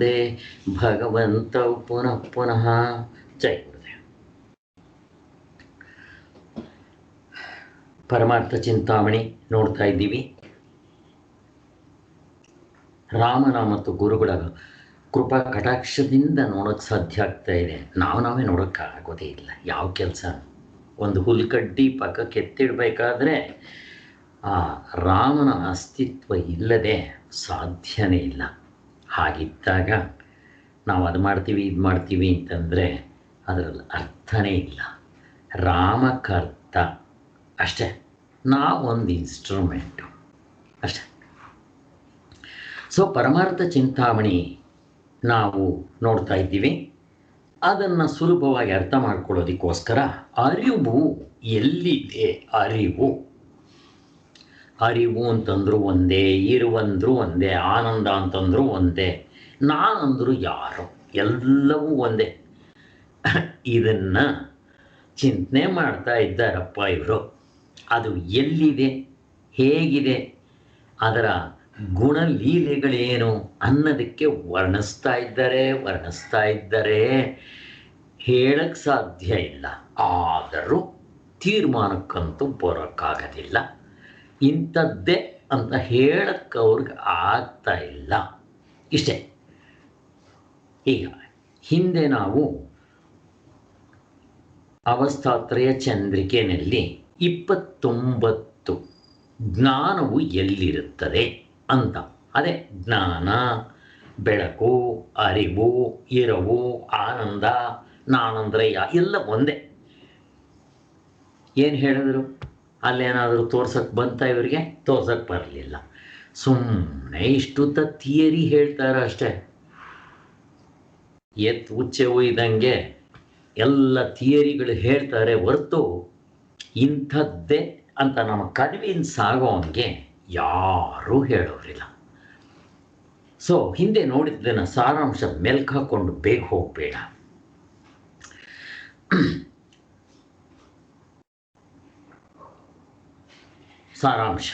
ಒಂದೇ ಭಗವಂತ ಪುನಃ ಪುನಃ. ಜೈ ಗುರುದೇವ್. ಪರಮಾರ್ಥ ಚಿಂತಾಮಣಿ ನೋಡ್ತಾ ಇದ್ದೀವಿ. ರಾಮನ ಮತ್ತು ಗುರುಗಳ ಕೃಪಾ ಕಟಾಕ್ಷದಿಂದ ನೋಡೋಕ್ಕೆ ಸಾಧ್ಯ ಆಗ್ತಾ ಇದೆ. ನಾವೇ ನೋಡೋಕ್ಕಾಗೋದೇ ಇಲ್ಲ. ಯಾವ ಕೆಲಸ, ಒಂದು ಹುಲ್ಕಡ್ಡಿ ಪಕ್ಕಕ್ಕೆ ಎತ್ತಿಡಬೇಕಾದ್ರೆ ಆ ರಾಮನ ಅಸ್ತಿತ್ವ ಇಲ್ಲದೆ ಸಾಧ್ಯನೇ ಇಲ್ಲ. ಹಾಗಿದ್ದಾಗ ನಾವು ಅದು ಮಾಡ್ತೀವಿ ಇದು ಮಾಡ್ತೀವಿ ಅಂತಂದರೆ ಅದರಲ್ಲಿ ಅರ್ಥನೇ ಇಲ್ಲ. ರಾಮಕರ್ತ ಅಷ್ಟೇ, ನಾವೊಂದು ಇನ್ಸ್ಟ್ರೂಮೆಂಟು ಅಷ್ಟೇ. ಸೊ ಪರಮಾರ್ಥ ಚಿಂತಾಮಣಿ ನಾವು ನೋಡ್ತಾ ಇದ್ದೀವಿ. ಅದನ್ನು ಸುಲಭವಾಗಿ ಅರ್ಥ ಮಾಡ್ಕೊಳ್ಳೋದಕ್ಕೋಸ್ಕರ ಅರಿವು ಎಲ್ಲಿದೆ, ಅರಿವು ಅಂತಂದ್ರು ಒಂದೇ, ಇರುವಂದ್ರು ಒಂದೇ, ಆನಂದ ಅಂತಂದ್ರು ಒಂದೇ, ನಾನಂದ್ರು ಯಾರು, ಎಲ್ಲವೂ ಒಂದೇ. ಇದನ್ನು ಚಿಂತನೆ ಮಾಡ್ತಾ ಇದ್ದಾರಪ್ಪ ಇವರು. ಅದು ಎಲ್ಲಿದೆ, ಹೇಗಿದೆ, ಅದರ ಗುಣಲೀಲೆಗಳೇನು ಅನ್ನೋದಕ್ಕೆ ವರ್ಣಿಸ್ತಾ ಇದ್ದಾರೆ. ಹೇಳಕ್ಕೆ ಸಾಧ್ಯ ಇಲ್ಲ. ಆದರೂ ತೀರ್ಮಾನಕ್ಕಂತೂ ಬರೋಕ್ಕಾಗೋದಿಲ್ಲ. ಇಂಥದ್ದೇ ಅಂತ ಹೇಳಕ್ಕೆ ಅವ್ರಿಗೆ ಆಗ್ತಾ ಇಲ್ಲ. ಇಷ್ಟೇ. ಈಗ ಹಿಂದೆ ನಾವು ಅವಸ್ಥಾತ್ರಯ ಚಂದ್ರಿಕೆಯಲ್ಲಿ 29 ಜ್ಞಾನವು ಎಲ್ಲಿರುತ್ತದೆ ಅಂತ, ಅದೇ ಜ್ಞಾನ, ಬೆಳಕು, ಅರಿವು, ಇರವು, ಆನಂದ, ನಾನಂದ್ರೆ ಎಲ್ಲ ಒಂದೇ. ಏನು ಹೇಳಿದ್ರು? ಅಲ್ಲೇನಾದರೂ ತೋರ್ಸಕ್ಕೆ ಬಂತ ಇವರಿಗೆ? ತೋರ್ಸಕ್ಕೆ ಬರಲಿಲ್ಲ. ಸುಮ್ಮನೆ ಇಷ್ಟುತ್ತ ಥಿಯರಿ ಹೇಳ್ತಾರೆ ಅಷ್ಟೇ. ಉಚ್ಚೆ ಒಯ್ದಂಗೆ ಎಲ್ಲ ಥಿಯರಿಗಳು ಹೇಳ್ತಾರೆ ಹೊರತು ಇಂಥದ್ದೇ ಅಂತ ನಮ್ಮ ಕನ್ವಿನ್ಸ್ ಆಗೋವಂಗೆ ಯಾರೂ ಹೇಳೋರಿಲ್ಲ. ಸೊ ಹಿಂದೆ ನೋಡಿದ್ದನ್ನು ಸಾರಾಂಶ ಮೆಲ್ಕ್ ಹಾಕ್ಕೊಂಡು ಬೇಗ ಹೋಗಬೇಡ. ಸಾರಾಂಶ: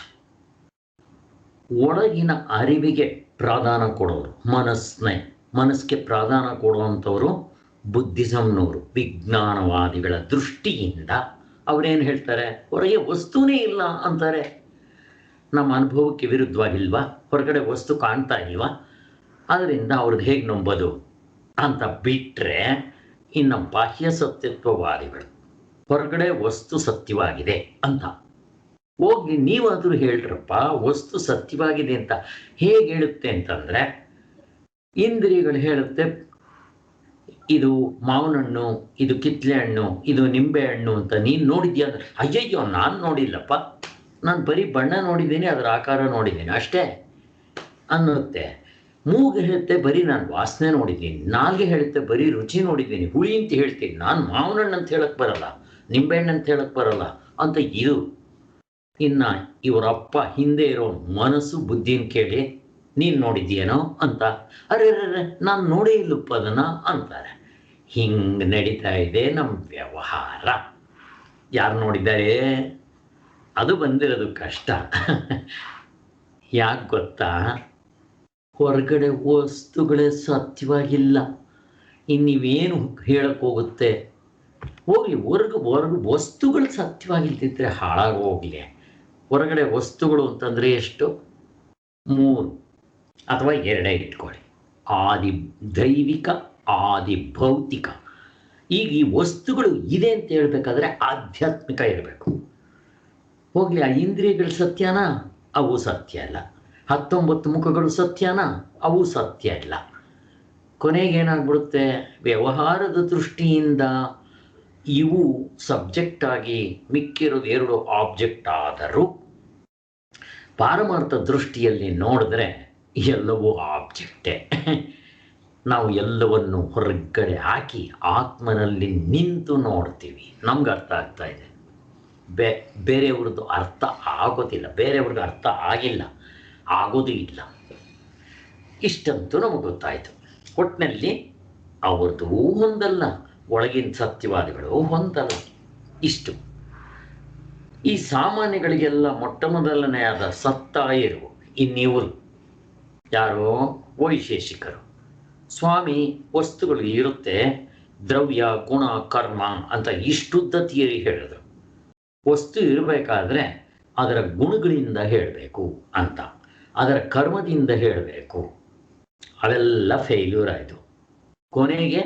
ಒಳಗಿನ ಅರಿವಿಗೆ ಪ್ರಾಧಾನ ಕೊಡೋರು, ಮನಸ್ಸಿಗೆ ಪ್ರಾಧಾನ ಕೊಡುವಂಥವರು ಬುದ್ಧಿಸಂನವರು, ವಿಜ್ಞಾನವಾದಿಗಳ ದೃಷ್ಟಿಯಿಂದ ಅವರೇನು ಹೇಳ್ತಾರೆ? ಹೊರಗೆ ವಸ್ತುನೇ ಇಲ್ಲ ಅಂತಾರೆ. ನಮ್ಮ ಅನುಭವಕ್ಕೆ ವಿರುದ್ಧವಾಗಿಲ್ವಾ? ಹೊರಗಡೆ ವಸ್ತು ಕಾಣ್ತಾ ಇಲ್ವಾ? ಅದರಿಂದ ಅವ್ರದ್ದು ಹೇಗೆ ನಂಬೋದು ಅಂತ ಬಿಟ್ಟರೆ, ಇನ್ನು ಬಾಹ್ಯ ಸತ್ಯತ್ವವಾದಿಗಳು ಹೊರಗಡೆ ವಸ್ತು ಸತ್ಯವಾಗಿದೆ ಅಂತ ಹೋಗಿ ನೀವಾದರೂ ಹೇಳ್ರಪ್ಪ, ವಸ್ತು ಸತ್ಯವಾಗಿದೆ ಅಂತ ಹೇಗೆ ಹೇಳುತ್ತೆ ಅಂತಂದರೆ, ಇಂದ್ರಿಯಗಳು ಹೇಳುತ್ತೆ ಇದು ಮಾವಿನ ಹಣ್ಣು, ಇದು ಕಿತ್ಲೆ ಹಣ್ಣು, ಇದು ನಿಂಬೆ ಹಣ್ಣು ಅಂತ. ನೀನು ನೋಡಿದ್ಯಾ ಅಂದರೆ, ಅಯ್ಯಯ್ಯೋ ನಾನು ನೋಡಿಲ್ಲಪ್ಪ, ನಾನು ಬರೀ ಬಣ್ಣ ನೋಡಿದ್ದೀನಿ, ಅದರ ಆಕಾರ ನೋಡಿದ್ದೀನಿ ಅಷ್ಟೇ ಅನ್ನುತ್ತೆ. ಮೂಗು ಹೇಳುತ್ತೆ ಬರೀ ನಾನು ವಾಸನೆ ನೋಡಿದ್ದೀನಿ, ನಾಲ್ಗೆ ಹೇಳುತ್ತೆ ಬರೀ ರುಚಿ ನೋಡಿದ್ದೀನಿ, ಹುಳಿ ಅಂತ ಹೇಳ್ತೀನಿ, ನಾನು ಮಾವಿನ ಹಣ್ಣು ಅಂತ ಹೇಳಕ್ಕೆ ಬರಲ್ಲ, ನಿಂಬೆಹಣ್ಣು ಅಂತ ಹೇಳಕ್ಕೆ ಬರಲ್ಲ ಅಂತ. ಇದು ಇನ್ನು ಇವರಪ್ಪ ಹಿಂದೆ ಇರೋ ಮನಸ್ಸು ಬುದ್ಧಿನ ಕೇಳಿ ನೀನು ನೋಡಿದ್ಯೇನೋ ಅಂತ. ಅರೆ ನಾನು ನೋಡೇ ಇಲ್ಲಪ್ಪ ಅದನ್ನು ಅಂತಾರೆ. ಹಿಂಗೆ ನಡೀತಾ ಇದೆ ನಮ್ಮ ವ್ಯವಹಾರ. ಯಾರು ನೋಡಿದ್ದಾರೆ? ಅದು ಬಂದಿರೋದು ಕಷ್ಟ. ಯಾಕೆ ಗೊತ್ತಾ? ಹೊರಗಡೆ ವಸ್ತುಗಳೇ ಸತ್ಯವಾಗಿಲ್ಲ. ಇನ್ನೀವೇನು ಹೇಳಕ್ಕೆ ಹೋಗುತ್ತೆ? ಹೋಗಲಿ, ಹೊರಗು ವಸ್ತುಗಳು ಸತ್ಯವಾಗಿಲ್ದಿದ್ರೆ ಹಾಳಾಗೋಗ್ಲಿ. ಹೊರಗಡೆ ವಸ್ತುಗಳು ಅಂತಂದರೆ ಎಷ್ಟು? 3 ಅಥವಾ 2 ಇಟ್ಕೊಳ್ಳಿ. ಆದಿ ದೈವಿಕ, ಆದಿ ಭೌತಿಕ. ಈಗ ಈ ವಸ್ತುಗಳು ಇದೆ ಅಂತ ಹೇಳ್ಬೇಕಾದ್ರೆ ಆಧ್ಯಾತ್ಮಿಕ ಇರಬೇಕು. ಹೋಗಲಿ, ಆ ಇಂದ್ರಿಯಗಳು ಸತ್ಯನಾ? ಅವು ಸತ್ಯ ಅಲ್ಲ. 19 ಮುಖಗಳು ಸತ್ಯನಾ? ಅವು ಸತ್ಯ ಇಲ್ಲ. ಕೊನೆಗೇನಾಗ್ಬಿಡುತ್ತೆ? ವ್ಯವಹಾರದ ದೃಷ್ಟಿಯಿಂದ ಇವು ಸಬ್ಜೆಕ್ಟ್ ಆಗಿ ಮಿಕ್ಕಿರೋದು 2 ಆಬ್ಜೆಕ್ಟ್ ಆದರೂ, ಪಾರಮಾರ್ಥ ದೃಷ್ಟಿಯಲ್ಲಿ ನೋಡಿದ್ರೆ ಎಲ್ಲವೂ ಆಬ್ಜೆಕ್ಟೇ. ನಾವು ಎಲ್ಲವನ್ನು ಹೊರಗಡೆ ಹಾಕಿ ಆತ್ಮನಲ್ಲಿ ನಿಂತು ನೋಡ್ತೀವಿ. ನಮ್ಗೆ ಅರ್ಥ ಆಗ್ತಾ ಇದೆ. ಬೇರೆಯವ್ರದ್ದು ಅರ್ಥ ಆಗೋದಿಲ್ಲ, ಬೇರೆಯವ್ರಿಗೆ ಅರ್ಥ ಆಗಿಲ್ಲ, ಆಗೋದು ಇಲ್ಲ. ಇಷ್ಟಂತೂ ನಮಗೆ ಗೊತ್ತಾಯಿತು. ಒಟ್ಟಿನಲ್ಲಿ ಅವ್ರದ್ದು ಹೊಂದಲ್ಲ, ಒಳಗಿನ ಸತ್ಯವಾದಿಗಳು ಹೊಂದಲ್ಲ. ಇಷ್ಟು. ಈ ಸಾಮಾನ್ಯಗಳಿಗೆಲ್ಲ ಮೊಟ್ಟ ಮೊದಲನೆಯಾದ ಸತ್ತ ಇರುವ ಇನ್ನಿವರು ಯಾರೋ ವೈಶೇಷಿಕರು. ಸ್ವಾಮಿ ವಸ್ತುಗಳು ಇರುತ್ತೆ, ದ್ರವ್ಯ ಗುಣ ಕರ್ಮ ಅಂತ ಇಷ್ಟುದ್ದ ಥಿಯರಿ ಹೇಳಿದ್ರು. ವಸ್ತು ಇರಬೇಕಾದ್ರೆ ಅದರ ಗುಣಗಳಿಂದ ಹೇಳಬೇಕು ಅಂತ, ಅದರ ಕರ್ಮದಿಂದ ಹೇಳಬೇಕು. ಅವೆಲ್ಲ ಫೇಲ್ಯೂರ್ ಆಯಿತು. ಕೊನೆಗೆ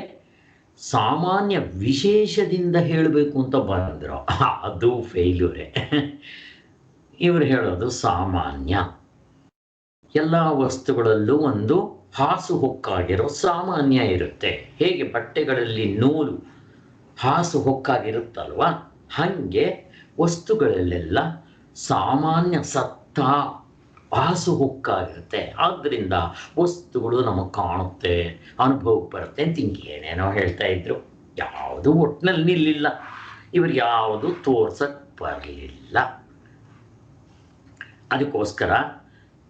ಸಾಮಾನ್ಯ ವಿಶೇಷದಿಂದ ಹೇಳಬೇಕು ಅಂತ ಬಂದರು, ಅದು ಫೇಲ್ಯೂರೇ. ಇವರು ಹೇಳೋದು ಸಾಮಾನ್ಯ. ಎಲ್ಲ ವಸ್ತುಗಳಲ್ಲೂ ಒಂದು ಹಾಸು ಹೊಕ್ಕಾಗಿರೋ ಸಾಮಾನ್ಯ ಇರುತ್ತೆ. ಹೇಗೆ ಬಟ್ಟೆಗಳಲ್ಲಿ ನೂಲು ಹಾಸು ಹೊಕ್ಕಾಗಿರುತ್ತಲ್ವ, ಹಾಗೆ ವಸ್ತುಗಳಲ್ಲೆಲ್ಲ ಸಾಮಾನ್ಯ ಸತ್ತ ಹಾಸು ಹೊಕ್ಕಾಗಿರುತ್ತೆ. ಆದ್ದರಿಂದ ವಸ್ತುಗಳು ನಮಗೆ ಕಾಣುತ್ತೆ, ಅನುಭವಕ್ಕೆ ಬರುತ್ತೆ ಅಂತ ಹಿಂಗೆ ಏನೇನೋ ಹೇಳ್ತಾ ಇದ್ರು. ಯಾವುದು ಒಟ್ಟಿನಲ್ಲಿ ನಿಲ್ಲಿಲ್ಲ, ಇವರು ಯಾವುದು ತೋರ್ಸಕ್ಕೆ ಬರಲಿಲ್ಲ. ಅದಕ್ಕೋಸ್ಕರ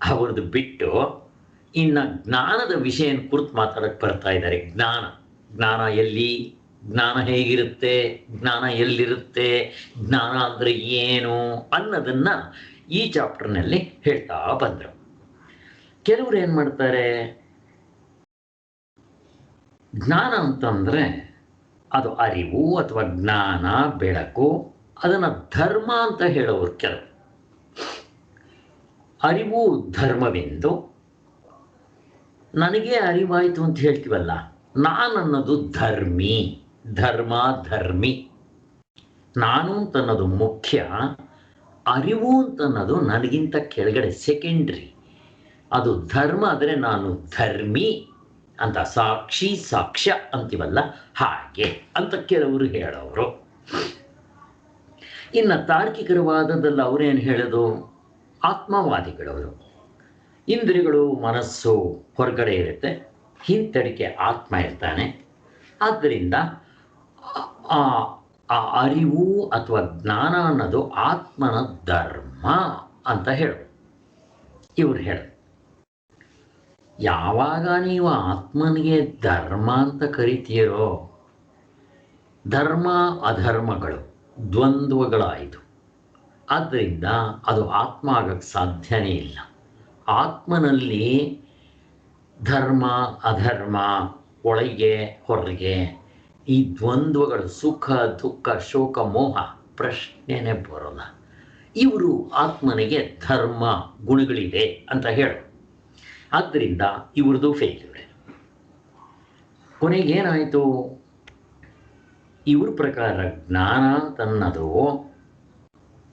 ಅವ್ರದ್ದು ಬಿಟ್ಟು ಇನ್ನು ಜ್ಞಾನದ ವಿಷಯ ಕುರಿತು ಮಾತಾಡಕ್ಕೆ ಬರ್ತಾ ಇದ್ದಾರೆ. ಜ್ಞಾನ ಎಲ್ಲಿ, ಜ್ಞಾನ ಹೇಗಿರುತ್ತೆ, ಜ್ಞಾನ ಎಲ್ಲಿರುತ್ತೆ, ಜ್ಞಾನ ಅಂದರೆ ಏನು ಅನ್ನೋದನ್ನ ಈ ಚಾಪ್ಟರ್ನಲ್ಲಿ ಹೇಳ್ತಾ ಬಂದರು. ಕೆಲವರು ಏನು ಮಾಡ್ತಾರೆ, ಜ್ಞಾನ ಅಂತಂದರೆ ಅದು ಅರಿವು ಅಥವಾ ಜ್ಞಾನ, ಬೆಳಕು, ಅದನ್ನು ಧರ್ಮ ಅಂತ ಹೇಳೋರು ಕೆಲವರು. ಅರಿವು ಧರ್ಮವೆಂದು ನನಗೆ ಅರಿವಾಯಿತು ಅಂತ ಹೇಳ್ತೀವಲ್ಲ, ನಾನನ್ನೋದು ಧರ್ಮಿ, ಧರ್ಮಿ. ನಾನು ಅಂತನ್ನೋದು ಮುಖ್ಯ, ಅರಿವು ಅಂತನ್ನೋದು ನನಗಿಂತ ಕೆಳಗಡೆ ಸೆಕೆಂಡ್ರಿ. ಅದು ಧರ್ಮ ಆದರೆ ನಾನು ಧರ್ಮಿ ಅಂತ, ಸಾಕ್ಷಿ ಸಾಕ್ಷ್ಯ ಅಂತೀವಲ್ಲ ಹಾಗೆ ಅಂತ ಕೆಲವರು ಹೇಳೋರು. ಇನ್ನು ತಾರ್ಕಿಕರವಾದದ್ದಲ್ಲ ಅವರೇನು ಹೇಳೋದು, ಆತ್ಮವಾದಿಗಳವರು. ಇಂದ್ರಿಯಗಳು ಮನಸ್ಸು ಹೊರಗಡೆ ಇರುತ್ತೆ, ಹಿಂತಡಿಕೆ ಆತ್ಮ ಇರ್ತಾನೆ. ಆದ್ದರಿಂದ ಆ ಅರಿವು ಅಥವಾ ಜ್ಞಾನ ಅನ್ನೋದು ಆತ್ಮನ ಧರ್ಮ ಅಂತ ಹೇಳೋದು. ಇವ್ರು ಹೇಳೋದು, ಯಾವಾಗ ನೀವು ಆತ್ಮನಿಗೆ ಧರ್ಮ ಅಂತ ಕರಿತೀರೋ, ಧರ್ಮ ಅಧರ್ಮಗಳು ದ್ವಂದ್ವಗಳಾಯಿತು. ಆದ್ದರಿಂದ ಅದು ಆತ್ಮ ಆಗಕ್ಕೆ ಸಾಧ್ಯನೇ ಇಲ್ಲ. ಆತ್ಮನಲ್ಲಿ ಧರ್ಮ ಅಧರ್ಮ, ಒಳಗೆ ಹೊರಗೆ, ಈ ದ್ವಂದ್ವಗಳು, ಸುಖ ದುಃಖ ಶೋಕ ಮೋಹ ಪ್ರಶ್ನೆನೇ ಬರೋಲ್ಲ. ಇವರು ಆತ್ಮನಿಗೆ ಧರ್ಮ ಗುಣಗಳಿವೆ ಅಂತ ಹೇಳೋದು. ಆದ್ದರಿಂದ ಇವ್ರದ್ದು ಫೇಲ್ಯೂರೆ. ಕೊನೆಗೇನಾಯಿತು, ಇವ್ರ ಪ್ರಕಾರ ಜ್ಞಾನ ಅಂತನ್ನೋದು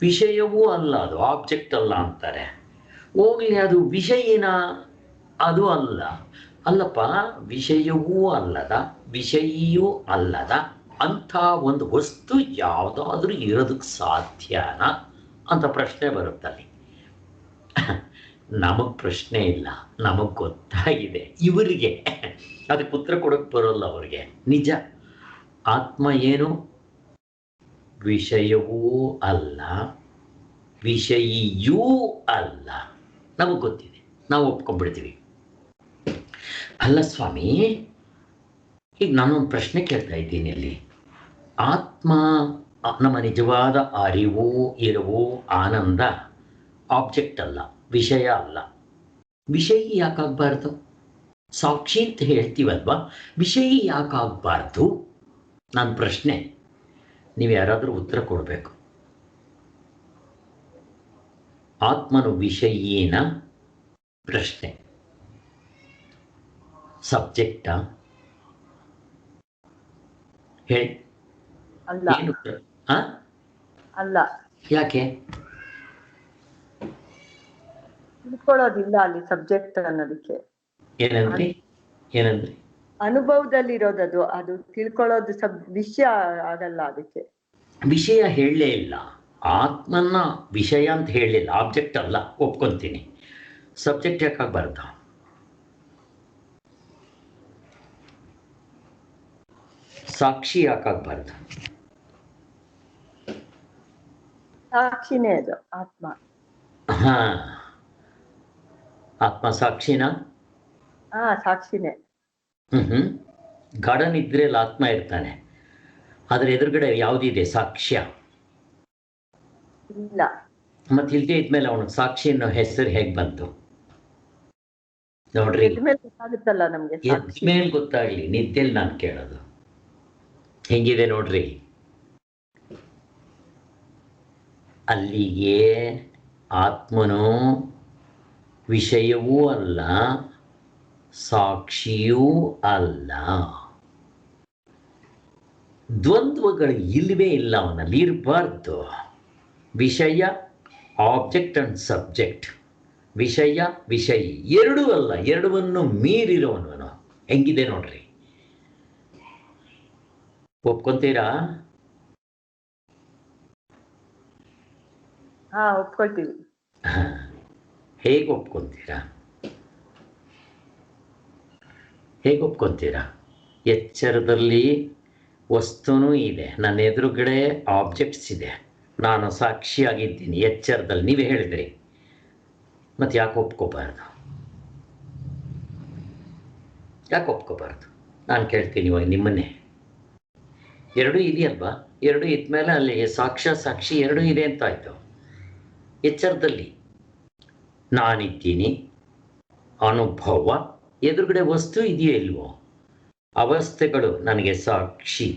ವಿಷಯವೂ ಅಲ್ಲ, ಅದು ಆಬ್ಜೆಕ್ಟ್ ಅಲ್ಲ ಅಂತಾರೆ. ಹೋಗಲಿ, ಅದು ವಿಷಯನ, ಅದು ಅಲ್ಲಪ್ಪ, ವಿಷಯವೂ ಅಲ್ಲದ ವಿಷಯಿಯೂ ಅಲ್ಲದ ಅಂಥ ಒಂದು ವಸ್ತು ಯಾವುದಾದ್ರೂ ಇರೋದಕ್ಕೆ ಸಾಧ್ಯನಾ ಅಂತ ಪ್ರಶ್ನೆ ಬರುತ್ತಲ್ಲಿ. ನಮಗೆ ಪ್ರಶ್ನೆ ಇಲ್ಲ, ನಮಗೆ ಗೊತ್ತಾಗಿದೆ. ಇವರಿಗೆ ಅದಕ್ಕೆ ಉತ್ತರ ಕೊಡೋಕ್ಕೆ ಬರೋಲ್ಲ ಅವ್ರಿಗೆ. ನಿಜ, ಆತ್ಮ ಏನು, ವಿಷಯವೂ ಅಲ್ಲ ವಿಷಯಿಯೂ ಅಲ್ಲ. ನಮಗೆ ಗೊತ್ತಿದೆ, ನಾವು ಒಪ್ಕೊಂಡ್ಬಿಡ್ತೀವಿ. ಅಲ್ಲ ಸ್ವಾಮಿ, ಈಗ ನಾನೊಂದು ಪ್ರಶ್ನೆ ಕೇಳ್ತಾ ಇದ್ದೀನಿ ಇಲ್ಲಿ. ಆತ್ಮ, ನಮ್ಮ ನಿಜವಾದ ಅರಿವು, ಇರುವು, ಆನಂದ ಆಬ್ಜೆಕ್ಟ್ ಅಲ್ಲ, ವಿಷಯ ಅಲ್ಲ. ವಿಷಯಿ ಯಾಕಾಗಬಾರ್ದು? ಸಾಕ್ಷಿ ಅಂತ ಹೇಳ್ತೀವಲ್ವಾ, ವಿಷಯಿ ಯಾಕಾಗಬಾರ್ದು? ನನ್ನ ಪ್ರಶ್ನೆ, ನೀವು ಯಾರಾದರೂ ಉತ್ತರ ಕೊಡಬೇಕು. ಆತ್ಮನು ವಿಷಯೀನ ಪ್ರಶ್ನೆ, ಸಬ್ಜೆಕ್ಟಾ? ಹೇಳಿ. ಅಲ್ಲ. ಏನು ಅಲ್ಲ. ಯಾಕೆ? ತಿಳ್ಕೊಳ್ಳೋದಿಲ್ಲ ಅಲ್ಲಿ ಸಬ್ಜೆಕ್ಟ್ ಅನ್ನೋದಕ್ಕೆ. ಏನಂದ್ರಿ? ಅನುಭವದಲ್ಲಿರೋದದು, ಅದು ತಿಳ್ಕೊಳ್ಳೋದು ವಿಷಯ ಆಗಲ್ಲ. ಅದಕ್ಕೆ ವಿಷಯ ಹೇಳಲೇ ಇಲ್ಲ, ಆತ್ಮನ್ನ ವಿಷಯ ಅಂತ ಹೇಳಲಿಲ್ಲ, ಆಬ್ಜೆಕ್ಟ್ ಅಲ್ಲ, ಒಪ್ಕೊಂತೀನಿ. ಸಬ್ಜೆಕ್ಟ್ ಯಾಕಾಗಬಾರ್ದು? ಸಾಕ್ಷಿ ಯಾಕಾಗಬಾರ್ದು? ಸಾಕ್ಷಿನೇ ಅದು ಆತ್ಮ. ಹಾ, ಆತ್ಮ ಸಾಕ್ಷಿನಾ? ಸಾಕ್ಷಿನೇ. ಗಾರ್ಡನ್ ಇದ್ರೆ ಅಲ್ಲಿ ಆತ್ಮ ಇರ್ತಾನೆ, ಆದ್ರೆ ಎದುರುಗಡೆ ಯಾವುದಿದೆ? ಸಾಕ್ಷ್ಯ ಇಲ್ಲ. ಮತ್ತೆ ಇಲ್ದೇ ಇದ್ಮೇಲೆ ಅವನಿಗೆ ಸಾಕ್ಷಿ ಅನ್ನೋ ಹೆಸರು ಹೇಗೆ ಬಂತು? ನೋಡ್ರಿ, ಎದ್ಮೇಲೆ ಗೊತ್ತಾಗುತ್ತಲ್ಲ ನಮ್ಗೆ ಎದ್ದ ಸಾಕ್ಷಿ. ಮೇಲೆ ಗೊತ್ತಾಗ್ಲಿ, ನಿದ್ದೆಲ್ಲಿ ನಾನು ಕೇಳೋದು ಹೆಂಗಿದೆ ನೋಡ್ರಿ. ಅಲ್ಲಿಗೆ ಆತ್ಮನು ವಿಷಯವೂ ಅಲ್ಲ, ಸಾಕ್ಷಿಯೂ ಅಲ್ಲ. ದ್ವಂದ್ವಗಳು ಇಲ್ಲವೇ ಇಲ್ಲ, ಅವನಲ್ಲಿ ಇರಬಾರ್ದು. ವಿಷಯ, ಆಬ್ಜೆಕ್ಟ್ ಅಂಡ್ ಸಬ್ಜೆಕ್ಟ್, ವಿಷಯ ವಿಷಯಿ ಎರಡೂ ಅಲ್ಲ, ಎರಡವನ್ನು ಮೀರಿರೋನು. ಹೆಂಗಿದೆ ನೋಡ್ರಿ, ಒಪ್ಕೊಂತೀರಾ? ಹಾ, ಒಪ್ಕೊಳ್ತೀವಿ. ಹೇಗೆ ಒಪ್ಕೊಂತೀರಾ? ಹೇಗೆ ಒಪ್ಕೊಂತೀರಾ? ಎಚ್ಚರದಲ್ಲಿ ವಸ್ತುನೂ ಇದೆ, ನನ್ನ ಎದುರುಗಡೆ ಆಬ್ಜೆಕ್ಟ್ಸ್ ಇದೆ, ನಾನು ಸಾಕ್ಷಿಯಾಗಿದ್ದೀನಿ ಎಚ್ಚರದಲ್ಲಿ, ನೀವೇ ಹೇಳಿದ್ರಿ. ಮತ್ತು ಯಾಕೆ ಒಪ್ಕೋಬಾರ್ದು? ಯಾಕೆ ಒಪ್ಕೋಬಾರ್ದು? ನಾನು ಕೇಳ್ತೀನಿ ಇವಾಗ ನಿಮ್ಮನ್ನೇ. ಎರಡೂ ಇದೆಯಲ್ವಾ? ಎರಡೂ ಇದ್ಮೇಲೆ ಅಲ್ಲಿ ಸಾಕ್ಷಿ ಎರಡೂ ಇದೆ ಅಂತ ಆಯಿತು. ಎಚ್ಚರದಲ್ಲಿ ನಾನಿದ್ದೀನಿ, ಅನುಭವ, ಎದುರುಗಡೆ ವಸ್ತು ಇದೆಯೋ ಇಲ್ವೋ? ಅವಸ್ಥೆಗಳು ನನಗೆ ಸಾಕ್ಷಿ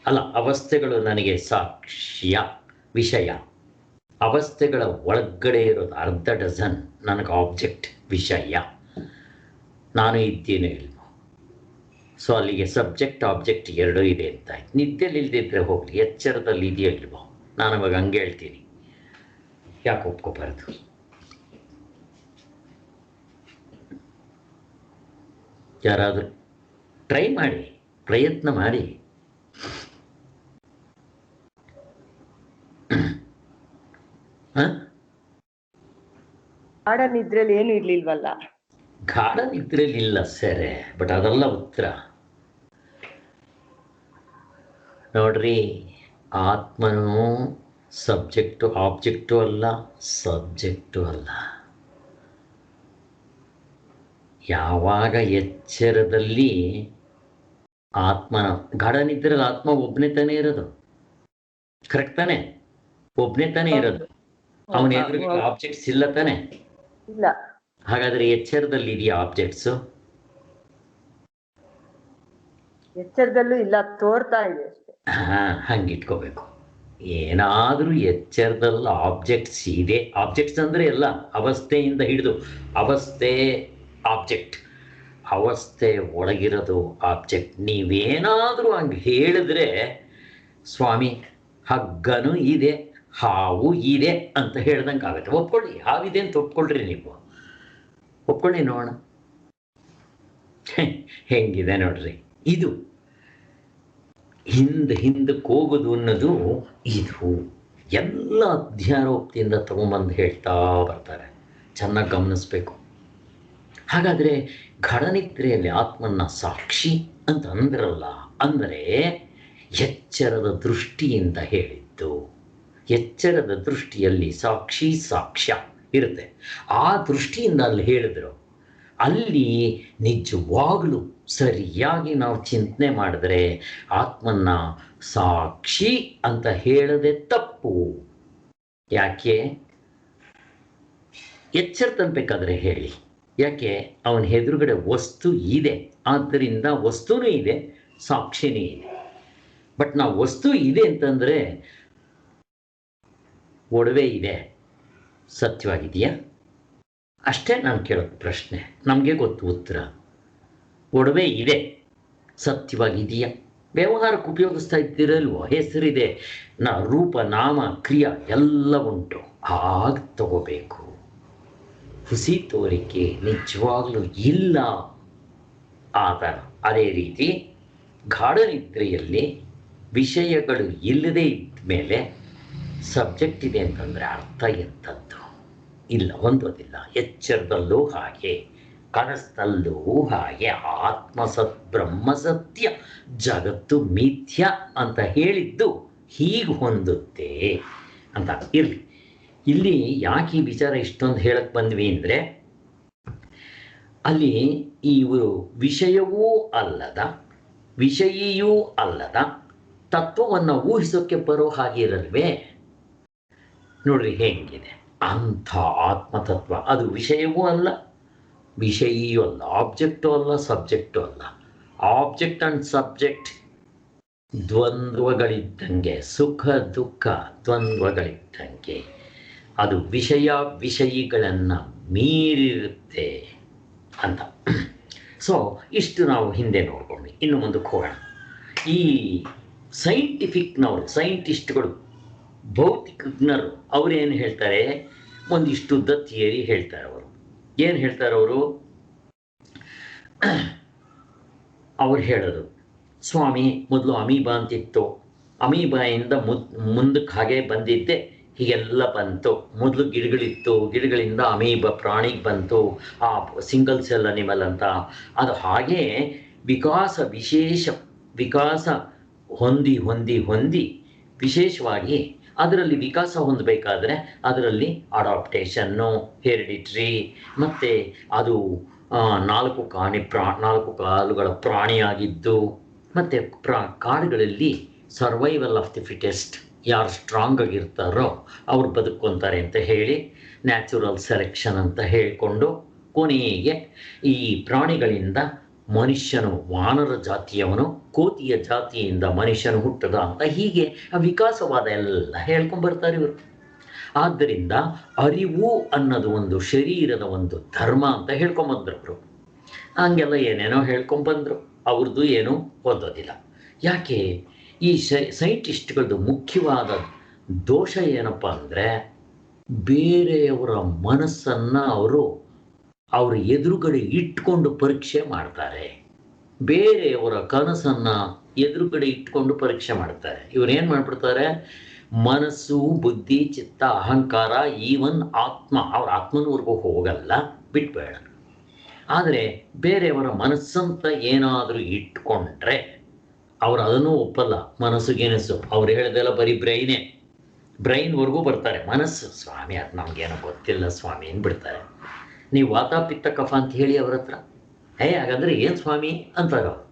ಅಲ್ಲ, ಅವಸ್ಥೆಗಳು ನನಗೆ ಸಾಕ್ಷ್ಯ, ವಿಷಯ. ಅವಸ್ಥೆಗಳ ಒಳಗಡೆ ಇರೋದು ಅರ್ಧ ಡಜನ್ ನನಗೆ ಆಬ್ಜೆಕ್ಟ್, ವಿಷಯ. ನಾನು ಇದ್ದೇನೋ ಇಲ್ವೋ? ಸೊ ಅಲ್ಲಿಗೆ ಸಬ್ಜೆಕ್ಟ್ ಆಬ್ಜೆಕ್ಟ್ ಎರಡೂ ಇದೆ ಅಂತ ಆಯ್ತು. ನಿದ್ದೆಯಲ್ಲಿ ಇಲ್ದಿದ್ರೆ ಹೋಗಲಿ, ಎಚ್ಚರದಲ್ಲಿ ಇದೆಯೋ ಇಲ್ವೋ? ನಾನು ಅವಾಗ ಹಂಗೆ ಹೇಳ್ತೀನಿ. ಯಾಕೆ ಒಪ್ಕೋಬಾರ್ದು? ಯಾರಾದರೂ ಟ್ರೈ ಮಾಡಿ, ಪ್ರಯತ್ನ ಮಾಡಿ. ಗಾಢ ನಿದ್ರೆಯಲ್ಲಿ ಏನು ಇರ್ಲಿಲ್ವಲ್ಲ. ಗಾಢ ನಿದ್ರೆಯಲ್ಲಿ ಇಲ್ಲ ಸರಿ, ಬಟ್ ಅದೆಲ್ಲ ಉತ್ತರ. ನೋಡ್ರಿ, ಆತ್ಮನು ಸಬ್ಜೆಕ್ಟು ಆಬ್ಜೆಕ್ಟು ಅಲ್ಲ, ಸಬ್ಜೆಕ್ಟು ಅಲ್ಲ. ಯಾವಾಗ ಎಚ್ಚರದಲ್ಲಿ ಆತ್ಮನ, ಗಾಢ ನಿದ್ರೆಯಲ್ಲಿ ಆತ್ಮ ಒಬ್ಬನೇ ತಾನೇ ಇರೋದು, ಕರೆಕ್ಟ್ ತಾನೆ? ಒಬ್ಬನೇ ತಾನೇ ಇರೋದು, ಅವನ ಎದುರುಗಡೆ ಆಬ್ಜೆಕ್ಟ್ಸ್ ಇಲ್ಲ ತಾನೆ? ಇಲ್ಲ. ಹಾಗಾದ್ರೆ ಎಚ್ಚರದಲ್ಲಿ ಇದೆಯಾ ಆಬ್ಜೆಕ್ಟ್ಸು? ಎಚ್ಚರದಲ್ಲೂ ಇಲ್ಲ, ತೋರ್ತಾ ಇದೆ ಅಷ್ಟೇ. ಹಂಗಿಟ್ಕೋಬೇಕು. ಏನಾದರೂ ಎಚ್ಚರದಲ್ಲಿ ಆಬ್ಜೆಕ್ಟ್ಸ್ ಇದೆ, ಆಬ್ಜೆಕ್ಟ್ಸ್ ಅಂದರೆ ಎಲ್ಲ ಅವಸ್ಥೆಯಿಂದ ಹಿಡಿದು, ಅವಸ್ಥೆ ಆಬ್ಜೆಕ್ಟ್, ಅವಸ್ಥೆ ಒಳಗಿರೋದು ಆಬ್ಜೆಕ್ಟ್. ನೀವೇನಾದರೂ ಹಂಗೆ ಹೇಳಿದ್ರೆ, ಸ್ವಾಮಿ ಹಗ್ಗನೂ ಇದೆ, ಹಾವು ಇದೆ ಅಂತ ಹೇಳ್ದಂಗೆ ಆಗುತ್ತೆ. ಒಪ್ಕೊಳ್ಳಿ, ಹಾವಿದೆ ಅಂತ ಒಪ್ಕೊಳ್ರಿ, ನೀವು ಒಪ್ಕೊಳ್ಳಿ ನೋಡೋಣ. ಹೆಂಗಿದೆ ನೋಡ್ರಿ, ಇದು ಹಿಂದಕ್ಕೆ ಹೋಗೋದು ಅನ್ನೋದು ಇದು. ಎಲ್ಲ ಅಧ್ಯಾರೋಕ್ತಿಯಿಂದ ತಗೊಂಬಂದು ಹೇಳ್ತಾ ಬರ್ತಾರೆ, ಚೆನ್ನಾಗಿ ಗಮನಿಸ್ಬೇಕು. ಹಾಗಾದರೆ ಘಡನಿದ್ರೆಯಲ್ಲಿ ಆತ್ಮನ್ನ ಸಾಕ್ಷಿ ಅಂತ ಅಂದ್ರಲ್ಲ, ಅಂದರೆ ಎಚ್ಚರದ ದೃಷ್ಟಿಯಿಂದ ಹೇಳಿದ್ದು. ಎಚ್ಚರದ ದೃಷ್ಟಿಯಲ್ಲಿ ಸಾಕ್ಷಿ ಸಾಕ್ಷ್ಯ ಇರುತ್ತೆ. ಆ ದೃಷ್ಟಿಯಿಂದ ಅಲ್ಲಿ ಹೇಳಿದ್ರು. ಅಲ್ಲಿ ನಿಜವಾಗ್ಲೂ ಸರಿಯಾಗಿ ನಾವು ಚಿಂತನೆ ಮಾಡಿದ್ರೆ ಆತ್ಮನ್ನ ಸಾಕ್ಷಿ ಅಂತ ಹೇಳದೆ ತಪ್ಪು. ಯಾಕೆ? ಎಚ್ಚರ ತನಬೇಕಾದ್ರೆ ಹೇಳಿ. ಯಾಕೆ? ಅವನ ಎದುರುಗಡೆ ವಸ್ತು ಇದೆ, ಆದ್ದರಿಂದ ವಸ್ತುನೂ ಇದೆ, ಸಾಕ್ಷಿನೂ ಇದೆ. ಬಟ್ ನಾವು ವಸ್ತು ಇದೆ ಅಂತಂದರೆ, ಒಡವೆ ಇದೆ, ಸತ್ಯವಾಗಿದೆಯಾ? ಅಷ್ಟೇ ನಾನು ಕೇಳೋದು ಪ್ರಶ್ನೆ. ನಮಗೆ ಗೊತ್ತು ಉತ್ತರ. ಒಡವೆ ಇದೆ, ಸತ್ಯವಾಗಿದೆಯಾ? ವ್ಯವಹಾರಕ್ಕೆ ಉಪಯೋಗಿಸ್ತಾ ಇದ್ದೀರಲ್ವೋ? ಹೆಸರಿದೆ, ರೂಪ ನಾಮ ಕ್ರಿಯಾ ಎಲ್ಲ ಉಂಟು, ಹಾಗೆ ತಗೋಬೇಕು. ಹುಸಿ ತೋರಿಕೆ ನಿಜವಾಗ್ಲೂ ಇಲ್ಲ ಆತ. ಅದೇ ರೀತಿ ಗಾಢ ನಿದ್ರೆಯಲ್ಲಿ ವಿಷಯಗಳು ಇಲ್ಲದೇ ಇದ್ದ ಮೇಲೆ ಸಬ್ಜೆಕ್ಟ್ ಇದೆ ಅಂತಂದರೆ ಅರ್ಥ ಎಂಥದ್ದು? ಇಲ್ಲ, ಹೊಂದೋದಿಲ್ಲ. ಎಚ್ಚರದಲ್ಲೂ ಹಾಗೆ, ಕನಸಲ್ಲೂ ಹಾಗೆ. ಆತ್ಮಸತ್ ಬ್ರಹ್ಮ ಸತ್ಯ, ಜಗತ್ತು ಮಿಥ್ಯ ಅಂತ ಹೇಳಿದ್ದು ಹೀಗೆ ಹೊಂದುತ್ತೆ ಅಂತ. ಇರಲಿ, ಇಲ್ಲಿ ಯಾಕೆ ಈ ವಿಚಾರ ಇಷ್ಟೊಂದು ಹೇಳಕ್ಕೆ ಬಂದ್ವಿ ಅಂದರೆ, ಅಲ್ಲಿ ಇವರು ವಿಷಯವೂ ಅಲ್ಲದ, ವಿಷಯಿಯೂ ಅಲ್ಲದ ತತ್ವವನ್ನು ಊಹಿಸೋಕ್ಕೆ ಬರೋ ಹಾಗಿರಲ್ವೇ? ನೋಡ್ರಿ ಹೇಗಿದೆ ಅಂಥ ಆತ್ಮತತ್ವ. ಅದು ವಿಷಯವೂ ಅಲ್ಲ, ವಿಷಯಿಯೂ ಅಲ್ಲ, ಆಬ್ಜೆಕ್ಟು ಅಲ್ಲ, ಸಬ್ಜೆಕ್ಟು ಅಲ್ಲ. ಆಬ್ಜೆಕ್ಟ್ ಆ್ಯಂಡ್ ಸಬ್ಜೆಕ್ಟ್ ದ್ವಂದ್ವಗಳಿದ್ದಂಗೆ, ಸುಖ ದುಃಖ ದ್ವಂದ್ವಗಳಿದ್ದಂಗೆ. ಅದು ವಿಷಯ ವಿಷಯಿಗಳನ್ನು ಮೀರಿರುತ್ತೆ ಅಂತ. ಸೊ ಇಷ್ಟು ನಾವು ಹಿಂದೆ ನೋಡ್ಕೊಂಡ್ವಿ. ಇನ್ನು ಮುಂದಕ್ಕೆ ಹೋಗೋಣ. ಈ ಸೈಂಟಿಸ್ಟ್ಗಳು, ಭೌತಿಕಜ್ಞರು ಅವರೇನು ಹೇಳ್ತಾರೆ, ಒಂದಿಷ್ಟುದ್ದ ಥಿಯರಿ ಹೇಳ್ತಾರೆ. ಅವರು ಏನು ಹೇಳ್ತಾರೆ? ಅವ್ರು ಹೇಳೋದು, ಸ್ವಾಮಿ ಮೊದಲು ಅಮೀಬಾ ಅಂತಿತ್ತು, ಅಮೀಬಾಯಿಂದ ಮುಂದಕ್ಕೆ ಹಾಗೆ ಬಂದಿದ್ದೆ, ಹೀಗೆಲ್ಲ ಬಂತು. ಮೊದಲು ಗಿಡಗಳಿತ್ತು, ಗಿಡಗಳಿಂದ ಅಮೀಬಾ ಪ್ರಾಣಿಗೆ ಬಂತು, ಆ ಸಿಂಗಲ್ ಸೆಲ್ ಅನಿಮಲ್ ಅಂತ. ಅದು ಹಾಗೇ ವಿಕಾಸ ಹೊಂದಿ ವಿಶೇಷವಾಗಿ ಅದರಲ್ಲಿ ವಿಕಾಸ ಹೊಂದಬೇಕಾದ್ರೆ ಅದರಲ್ಲಿ ಅಡಾಪ್ಟೇಷನ್ನು, ಹೆರಿಡಿಟ್ರಿ, ಮತ್ತು ಅದು 4 ಕಾಲುಗಳ ಪ್ರಾಣಿಯಾಗಿದ್ದು, ಮತ್ತು ಕಾಡುಗಳಲ್ಲಿ ಸರ್ವೈವಲ್ ಆಫ್ ದಿ ಫಿಟೆಸ್ಟ್, ಯಾರು ಸ್ಟ್ರಾಂಗ್ ಆಗಿರ್ತಾರೋ ಅವ್ರು ಬದುಕೊಂತಾರೆ ಅಂತ ಹೇಳಿ ನ್ಯಾಚುರಲ್ ಸೆಲೆಕ್ಷನ್ ಅಂತ ಹೇಳಿಕೊಂಡು ಕೊನೆಗೆ ಈ ಪ್ರಾಣಿಗಳಿಂದ ಮನುಷ್ಯನು, ವಾನರ ಜಾತಿಯವನು ಕೋತಿಯ ಜಾತಿಯಿಂದ ಮನುಷ್ಯನು ಹುಟ್ಟದ ಅಂತ, ಹೀಗೆ ವಿಕಾಸವಾದ ಎಲ್ಲ ಹೇಳ್ಕೊಂಡ್ಬರ್ತಾರೆ ಇವರು. ಆದ್ದರಿಂದ ಅರಿವು ಅನ್ನೋದು ಒಂದು ಶರೀರದ ಒಂದು ಧರ್ಮ ಅಂತ ಹೇಳ್ಕೊಂಬಂದ್ರು ಅವರು. ಹಂಗೆಲ್ಲ ಏನೇನೋ ಹೇಳ್ಕೊಂಬಂದರು, ಅವ್ರದ್ದು ಏನೂ ಓದೋದಿಲ್ಲ. ಯಾಕೆ? ಈ ಸೈಂಟಿಸ್ಟ್ಗಳದ್ದು ಮುಖ್ಯವಾದ ದೋಷ ಏನಪ್ಪ ಅಂದರೆ, ಬೇರೆಯವರ ಮನಸ್ಸನ್ನು ಅವ್ರ ಎದುರುಗಡೆ ಇಟ್ಕೊಂಡು ಪರೀಕ್ಷೆ ಮಾಡ್ತಾರೆ. ಬೇರೆಯವರ ಕನಸನ್ನು ಎದುರುಗಡೆ ಇಟ್ಕೊಂಡು ಪರೀಕ್ಷೆ ಮಾಡ್ತಾರೆ. ಇವರೇನು ಮಾಡಿಬಿಡ್ತಾರೆ, ಮನಸ್ಸು, ಬುದ್ಧಿ, ಚಿತ್ತ, ಅಹಂಕಾರ, ಈವನ್ ಆತ್ಮ, ಅವ್ರ ಆತ್ಮನವರೆಗೂ ಹೋಗಲ್ಲ, ಬಿಟ್ಬೇಡ. ಆದರೆ ಬೇರೆಯವರ ಮನಸ್ಸಂತ ಏನಾದರೂ ಇಟ್ಕೊಂಡ್ರೆ ಅವ್ರು ಅದನ್ನು ಒಪ್ಪಲ್ಲ. ಮನಸ್ಸುಗೇನಸ್ಸು ಅವ್ರು ಹೇಳಿದೆಲ್ಲ ಬರೀ ಬ್ರೈನ್ವರೆಗೂ ಬರ್ತಾರೆ. ಮನಸ್ಸು ಸ್ವಾಮಿ ಅದು ನಮಗೇನೋ ಗೊತ್ತಿಲ್ಲ ಸ್ವಾಮಿ ಅಂದ್ಬಿಡ್ತಾರೆ. ನೀವು ವಾತ ಪಿತ್ತ ಕಫ ಅಂತ ಹೇಳಿ ಅವ್ರ ಹತ್ರ, ಹಾಗಾದರೆ ಏನು ಸ್ವಾಮಿ ಅಂತಾರೆ ಅವರು.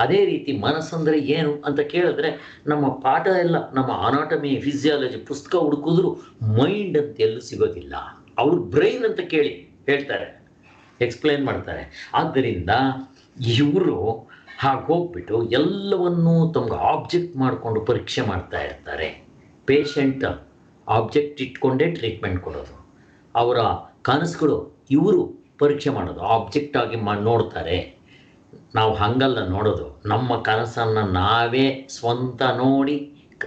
ಅದೇ ರೀತಿ ಮನಸ್ಸಂದರೆ ಏನು ಅಂತ ಕೇಳಿದ್ರೆ, ನಮ್ಮ ಪಾಠ ಎಲ್ಲ, ನಮ್ಮ ಅನಾಟಮಿ, ಫಿಸಿಯಾಲಜಿ ಪುಸ್ತಕ ಹುಡುಕಿದ್ರು ಮೈಂಡ್ ಅಂತ ಎಲ್ಲೂ ಸಿಗೋದಿಲ್ಲ. ಅವ್ರು ಬ್ರೈನ್ ಅಂತ ಕೇಳಿ ಹೇಳ್ತಾರೆ, ಎಕ್ಸ್ಪ್ಲೈನ್ ಮಾಡ್ತಾರೆ. ಆದ್ದರಿಂದ ಇವರು ಹಾಗೆ ಹೋಗ್ಬಿಟ್ಟು ಎಲ್ಲವನ್ನೂ ತಮ್ಗೆ ಆಬ್ಜೆಕ್ಟ್ ಮಾಡಿಕೊಂಡು ಪರೀಕ್ಷೆ ಮಾಡ್ತಾ ಇರ್ತಾರೆ. ಪೇಷಂಟ್ ಆಬ್ಜೆಕ್ಟ್ ಇಟ್ಕೊಂಡೇ ಟ್ರೀಟ್ಮೆಂಟ್ ಕೊಡೋದು. ಅವರ ಕನಸುಗಳು ಇವರು ಪರೀಕ್ಷೆ ಮಾಡೋದು, ಆಬ್ಜೆಕ್ಟ್ ಆಗಿ ನೋಡ್ತಾರೆ. ನಾವು ಹಾಗಲ್ಲ ನೋಡೋದು. ನಮ್ಮ ಕನಸನ್ನು ನಾವೇ ಸ್ವಂತ ನೋಡಿ,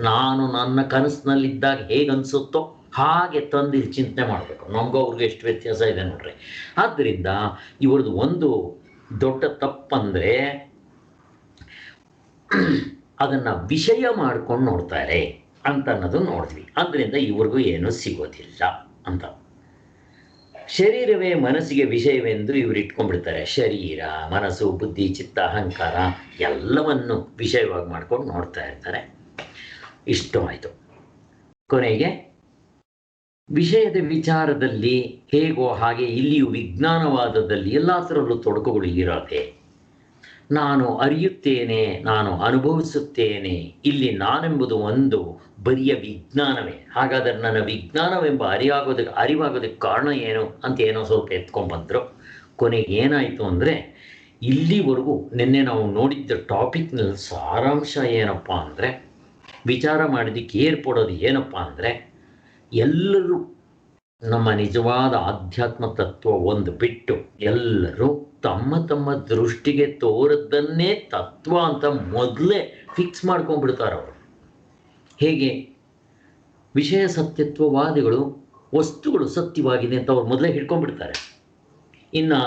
ನಾನು ನನ್ನ ಕನಸಿನಲ್ಲಿದ್ದಾಗ ಹೇಗೆ ಅನಿಸುತ್ತೋ ಹಾಗೆ ತಂದು ಚಿಂತನೆ ಮಾಡಬೇಕು. ನಮಗೂ ಅವ್ರಿಗೆ ಎಷ್ಟು ವ್ಯತ್ಯಾಸ ಇದೆ ನೋಡ್ರಿ. ಆದ್ದರಿಂದ ಇವ್ರದ್ದು ಒಂದು ದೊಡ್ಡ ತಪ್ಪಂದರೆ ಅದನ್ನು ವಿಷಯ ಮಾಡ್ಕೊಂಡು ನೋಡ್ತಾರೆ ಅಂತ ಅನ್ನೋದು ನೋಡಿದ್ವಿ. ಅದರಿಂದ ಇವ್ರಿಗೂ ಏನೂ ಸಿಗೋದಿಲ್ಲ ಅಂತ. ಶರೀರವೇ ಮನಸ್ಸಿಗೆ ವಿಷಯವೆಂದು ಇವರು ಇಟ್ಕೊಂಡ್ಬಿಡ್ತಾರೆ. ಶರೀರ, ಮನಸ್ಸು, ಬುದ್ಧಿ, ಚಿತ್ತ, ಅಹಂಕಾರ ಎಲ್ಲವನ್ನು ವಿಷಯವಾಗಿ ಮಾಡ್ಕೊಂಡು ನೋಡ್ತಾ ಇರ್ತಾರೆ. ಇಷ್ಟು ಆಯಿತು. ಕೊನೆಗೆ ವಿಷಯದ ವಿಚಾರದಲ್ಲಿ ಹೇಗೋ ಹಾಗೆ ಇಲ್ಲಿಯೂ ವಿಜ್ಞಾನವಾದದಲ್ಲಿ ಎಲ್ಲ ಥರಲ್ಲೂ ತೊಡಕುಗಳು ಇರೋದೆ. ನಾನು ಅರಿಯುತ್ತೇನೆ, ನಾನು ಅನುಭವಿಸುತ್ತೇನೆ, ಇಲ್ಲಿ ನಾನೆಂಬುದು ಒಂದು ಬರಿಯ ವಿಜ್ಞಾನವೇ. ಹಾಗಾದರೆ ನನ್ನ ವಿಜ್ಞಾನವೆಂಬ ಅರಿವಾಗೋದಕ್ಕೆ ಕಾರಣ ಏನು ಅಂತ ಏನೋ ಸ್ವಲ್ಪ ಎತ್ಕೊಂಡ್ಬಂದರು. ಕೊನೆಗೆ ಏನಾಯಿತು ಅಂದರೆ, ಇಲ್ಲಿವರೆಗೂ ನಿನ್ನೆ ನಾವು ನೋಡಿದ್ದ ಟಾಪಿಕ್ನಲ್ಲಿ ಸಾರಾಂಶ ಏನಪ್ಪ ಅಂದರೆ, ವಿಚಾರ ಮಾಡಿದ್ದಕ್ಕೆ ಏರ್ಪಡೋದು ಏನಪ್ಪ ಅಂದರೆ, ಎಲ್ಲರೂ ನಮ್ಮ ನಿಜವಾದ ಆಧ್ಯಾತ್ಮ ತತ್ವ ಒಂದು ಬಿಟ್ಟು ಎಲ್ಲರೂ ತಮ್ಮ ತಮ್ಮ ದೃಷ್ಟಿಗೆ ತೋರದ್ದನ್ನೇ ತತ್ವ ಅಂತ ಮೊದಲೇ ಫಿಕ್ಸ್ ಮಾಡ್ಕೊಂಡ್ಬಿಡ್ತಾರೆ ಅವರು. ಹೇಗೆ? ವಿಷಯ ಸತ್ಯತ್ವವಾದಿಗಳು ವಸ್ತುಗಳು ಸತ್ಯವಾಗಿದೆ ಅಂತ ಅವ್ರು ಮೊದಲೇ ಹಿಡ್ಕೊಂಡ್ಬಿಡ್ತಾರೆ. ಇನ್ನು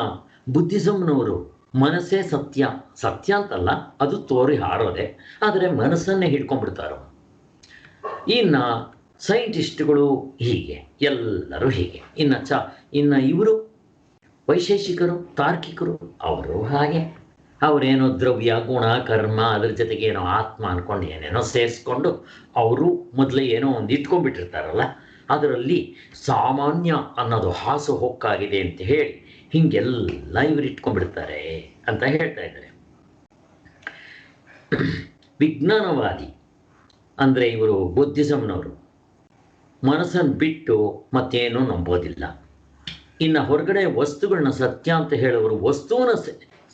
ಬುದ್ಧಿಸಮ್ನವರು ಮನಸ್ಸೇ ಸತ್ಯ ಅಂತಲ್ಲ, ಅದು ತೋರಿ ಹಾರೋದೆ, ಆದರೆ ಮನಸ್ಸನ್ನೇ ಹಿಡ್ಕೊಂಡ್ಬಿಡ್ತಾರೆ. ಇನ್ನು ಸೈಂಟಿಸ್ಟ್ಗಳು ಹೀಗೆ, ಎಲ್ಲರೂ ಹೀಗೆ. ಇನ್ನು ಇವರು ವೈಶೇಷಿಕರು, ತಾರ್ಕಿಕರು, ಅವರು ಹಾಗೆ. ಅವರೇನೋ ದ್ರವ್ಯ, ಗುಣ, ಕರ್ಮ, ಅದ್ರ ಜೊತೆಗೆ ಏನೋ ಆತ್ಮ ಅಂದ್ಕೊಂಡು ಏನೇನೋ ಸೇರಿಸ್ಕೊಂಡು ಅವರು ಮೊದಲೇ ಏನೋ ಒಂದು ಇಟ್ಕೊಂಡ್ಬಿಟ್ಟಿರ್ತಾರಲ್ಲ, ಅದರಲ್ಲಿ ಸಾಮಾನ್ಯ ಅನ್ನೋದು ಹಾಸು ಹೊಕ್ಕಾಗಿದೆ ಅಂತ ಹೇಳಿ ಹೀಗೆಲ್ಲ ಇವರು ಇಟ್ಕೊಂಡ್ಬಿಡ್ತಾರೆ ಅಂತ ಹೇಳ್ತಾ ಇದ್ದಾರೆ. ವಿಜ್ಞಾನವಾದಿ ಅಂದರೆ ಇವರು ಬುದ್ಧಿಸಮ್ನವರು ಮನಸ್ಸನ್ನು ಬಿಟ್ಟು ಮತ್ತೇನೂ ನಂಬೋದಿಲ್ಲ. ಇನ್ನು ಹೊರಗಡೆ ವಸ್ತುಗಳನ್ನ ಸತ್ಯ ಅಂತ ಹೇಳೋರು ವಸ್ತುವನ್ನ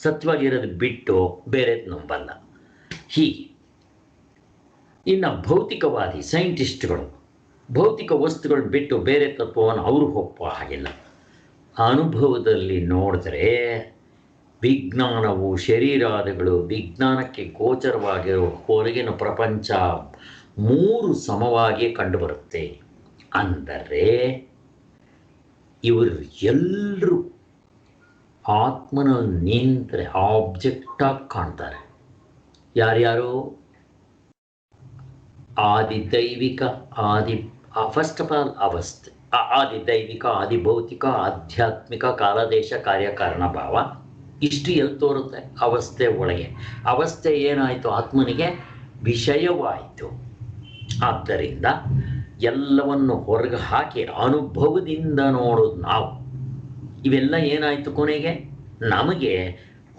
ಸತ್ಯವಾಗಿರೋದು ಬಿಟ್ಟು ಬೇರೆ ನಂಬಲ್ಲ. ಹೀಗೆ ಇನ್ನು ಭೌತಿಕವಾದಿ ಸೈಂಟಿಸ್ಟ್ಗಳು ಭೌತಿಕ ವಸ್ತುಗಳು ಬಿಟ್ಟು ಬೇರೆ ತತ್ವವನ್ನು ಅವರು ಒಪ್ಪೋ ಹಾಗಿಲ್ಲ. ಅನುಭವದಲ್ಲಿ ನೋಡಿದ್ರೆ ವಿಜ್ಞಾನವು ಶರೀರಾದಿಗಳು ವಿಜ್ಞಾನಕ್ಕೆ ಗೋಚರವಾಗಿರೋ ಹೊರಗಿನ ಪ್ರಪಂಚ ಮೂರು ಸಮವಾಗಿ ಕಂಡುಬರುತ್ತೆ. ಅಂದರೆ ಇವರು ಎಲ್ಲರೂ ಆತ್ಮನಲ್ಲಿ ನಿಂತರೆ ಆಬ್ಜೆಕ್ಟಾಗಿ ಕಾಣ್ತಾರೆ. ಯಾರ್ಯಾರು? ಆದಿದೈವಿಕ ಫಸ್ಟ್ ಆಫ್ ಆಲ್ ಅವಸ್ಥೆ, ಆದಿದೈವಿಕ, ಆದಿಭೌತಿಕ, ಆಧ್ಯಾತ್ಮಿಕ, ಕಾಲದೇಶ, ಕಾರ್ಯಕಾರಣ ಭಾವ. ಇಷ್ಟು ಎಲ್ಲಿ ತೋರುತ್ತೆ? ಅವಸ್ಥೆ ಒಳಗೆ. ಅವಸ್ಥೆ ಏನಾಯಿತು? ಆತ್ಮನಿಗೆ ವಿಷಯವಾಯಿತು. ಆದ್ದರಿಂದ ಎಲ್ಲವನ್ನು ಹೊರಗೆ ಹಾಕಿ ಅನುಭವದಿಂದ ನೋಡೋದು ನಾವು. ಇವೆಲ್ಲ ಏನಾಯಿತು? ಕೊನೆಗೆ ನಮಗೆ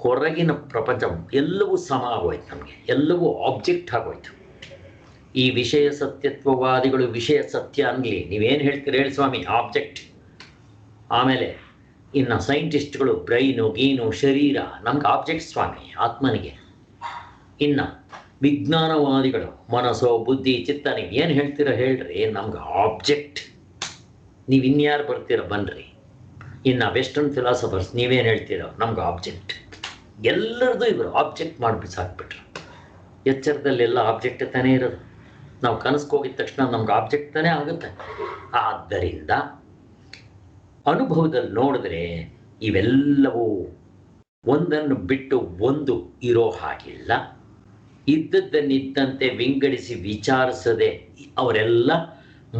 ಹೊರಗಿನ ಪ್ರಪಂಚ ಎಲ್ಲವೂ ಸಮ ಆಗೋಯ್ತು, ನಮಗೆ ಎಲ್ಲವೂ ಆಬ್ಜೆಕ್ಟ್ ಆಗೋಯ್ತು. ಈ ವಿಷಯ ಸತ್ಯತ್ವವಾದಿಗಳು ವಿಷಯ ಸತ್ಯ ಅನ್ನಲಿ, ನೀವೇನು ಹೇಳ್ತೀರಿ ಹೇಳಿ ಸ್ವಾಮಿ, ಆಬ್ಜೆಕ್ಟ್. ಆಮೇಲೆ ಇನ್ನು ಸೈಂಟಿಸ್ಟ್ಗಳು ಬ್ರೈನು ಗೀನು ಶರೀರ ನಮ್ಗೆ ಆಬ್ಜೆಕ್ಟ್ ಸ್ವಾಮಿ ಆತ್ಮನಿಗೆ. ಇನ್ನು ವಿಜ್ಞಾನವಾದಿಗಳು ಮನಸ್ಸೋ ಬುದ್ಧಿ ಚಿತ್ತ, ನೀವು ಏನು ಹೇಳ್ತೀರ ಹೇಳ್ರಿ, ನಮ್ಗೆ ಆಬ್ಜೆಕ್ಟ್. ನೀವು ಇನ್ಯಾರು ಬರ್ತೀರ ಬನ್ನಿರಿ. ಇನ್ನು ವೆಸ್ಟರ್ನ್ ಫಿಲಾಸಫರ್ಸ್ ನೀವೇನು ಹೇಳ್ತೀರೋ ನಮ್ಗೆ ಆಬ್ಜೆಕ್ಟ್. ಎಲ್ಲರದು ಇವರು ಆಬ್ಜೆಕ್ಟ್ ಮಾಡಿ ಬಿಸಾಕ್ಬಿಟ್ರು. ಎಚ್ಚರದಲ್ಲೆಲ್ಲ ಆಬ್ಜೆಕ್ಟ್ ತಾನೇ ಇರೋದು. ನಾವು ಕನಸ್ಗೆ ಹೋಗಿದ ತಕ್ಷಣ ನಮ್ಗೆ ಆಬ್ಜೆಕ್ಟ್ ತಾನೇ ಆಗುತ್ತೆ. ಆದ್ದರಿಂದ ಅನುಭವದಲ್ಲಿ ನೋಡಿದ್ರೆ ಇವೆಲ್ಲವೂ ಒಂದನ್ನು ಬಿಟ್ಟು ಒಂದು ಇರೋ ಹಾಗಿಲ್ಲ. ಇದ್ದದ್ದನ್ನಿದ್ದಂತೆ ವಿಂಗಡಿಸಿ ವಿಚಾರಿಸದೆ ಅವರೆಲ್ಲ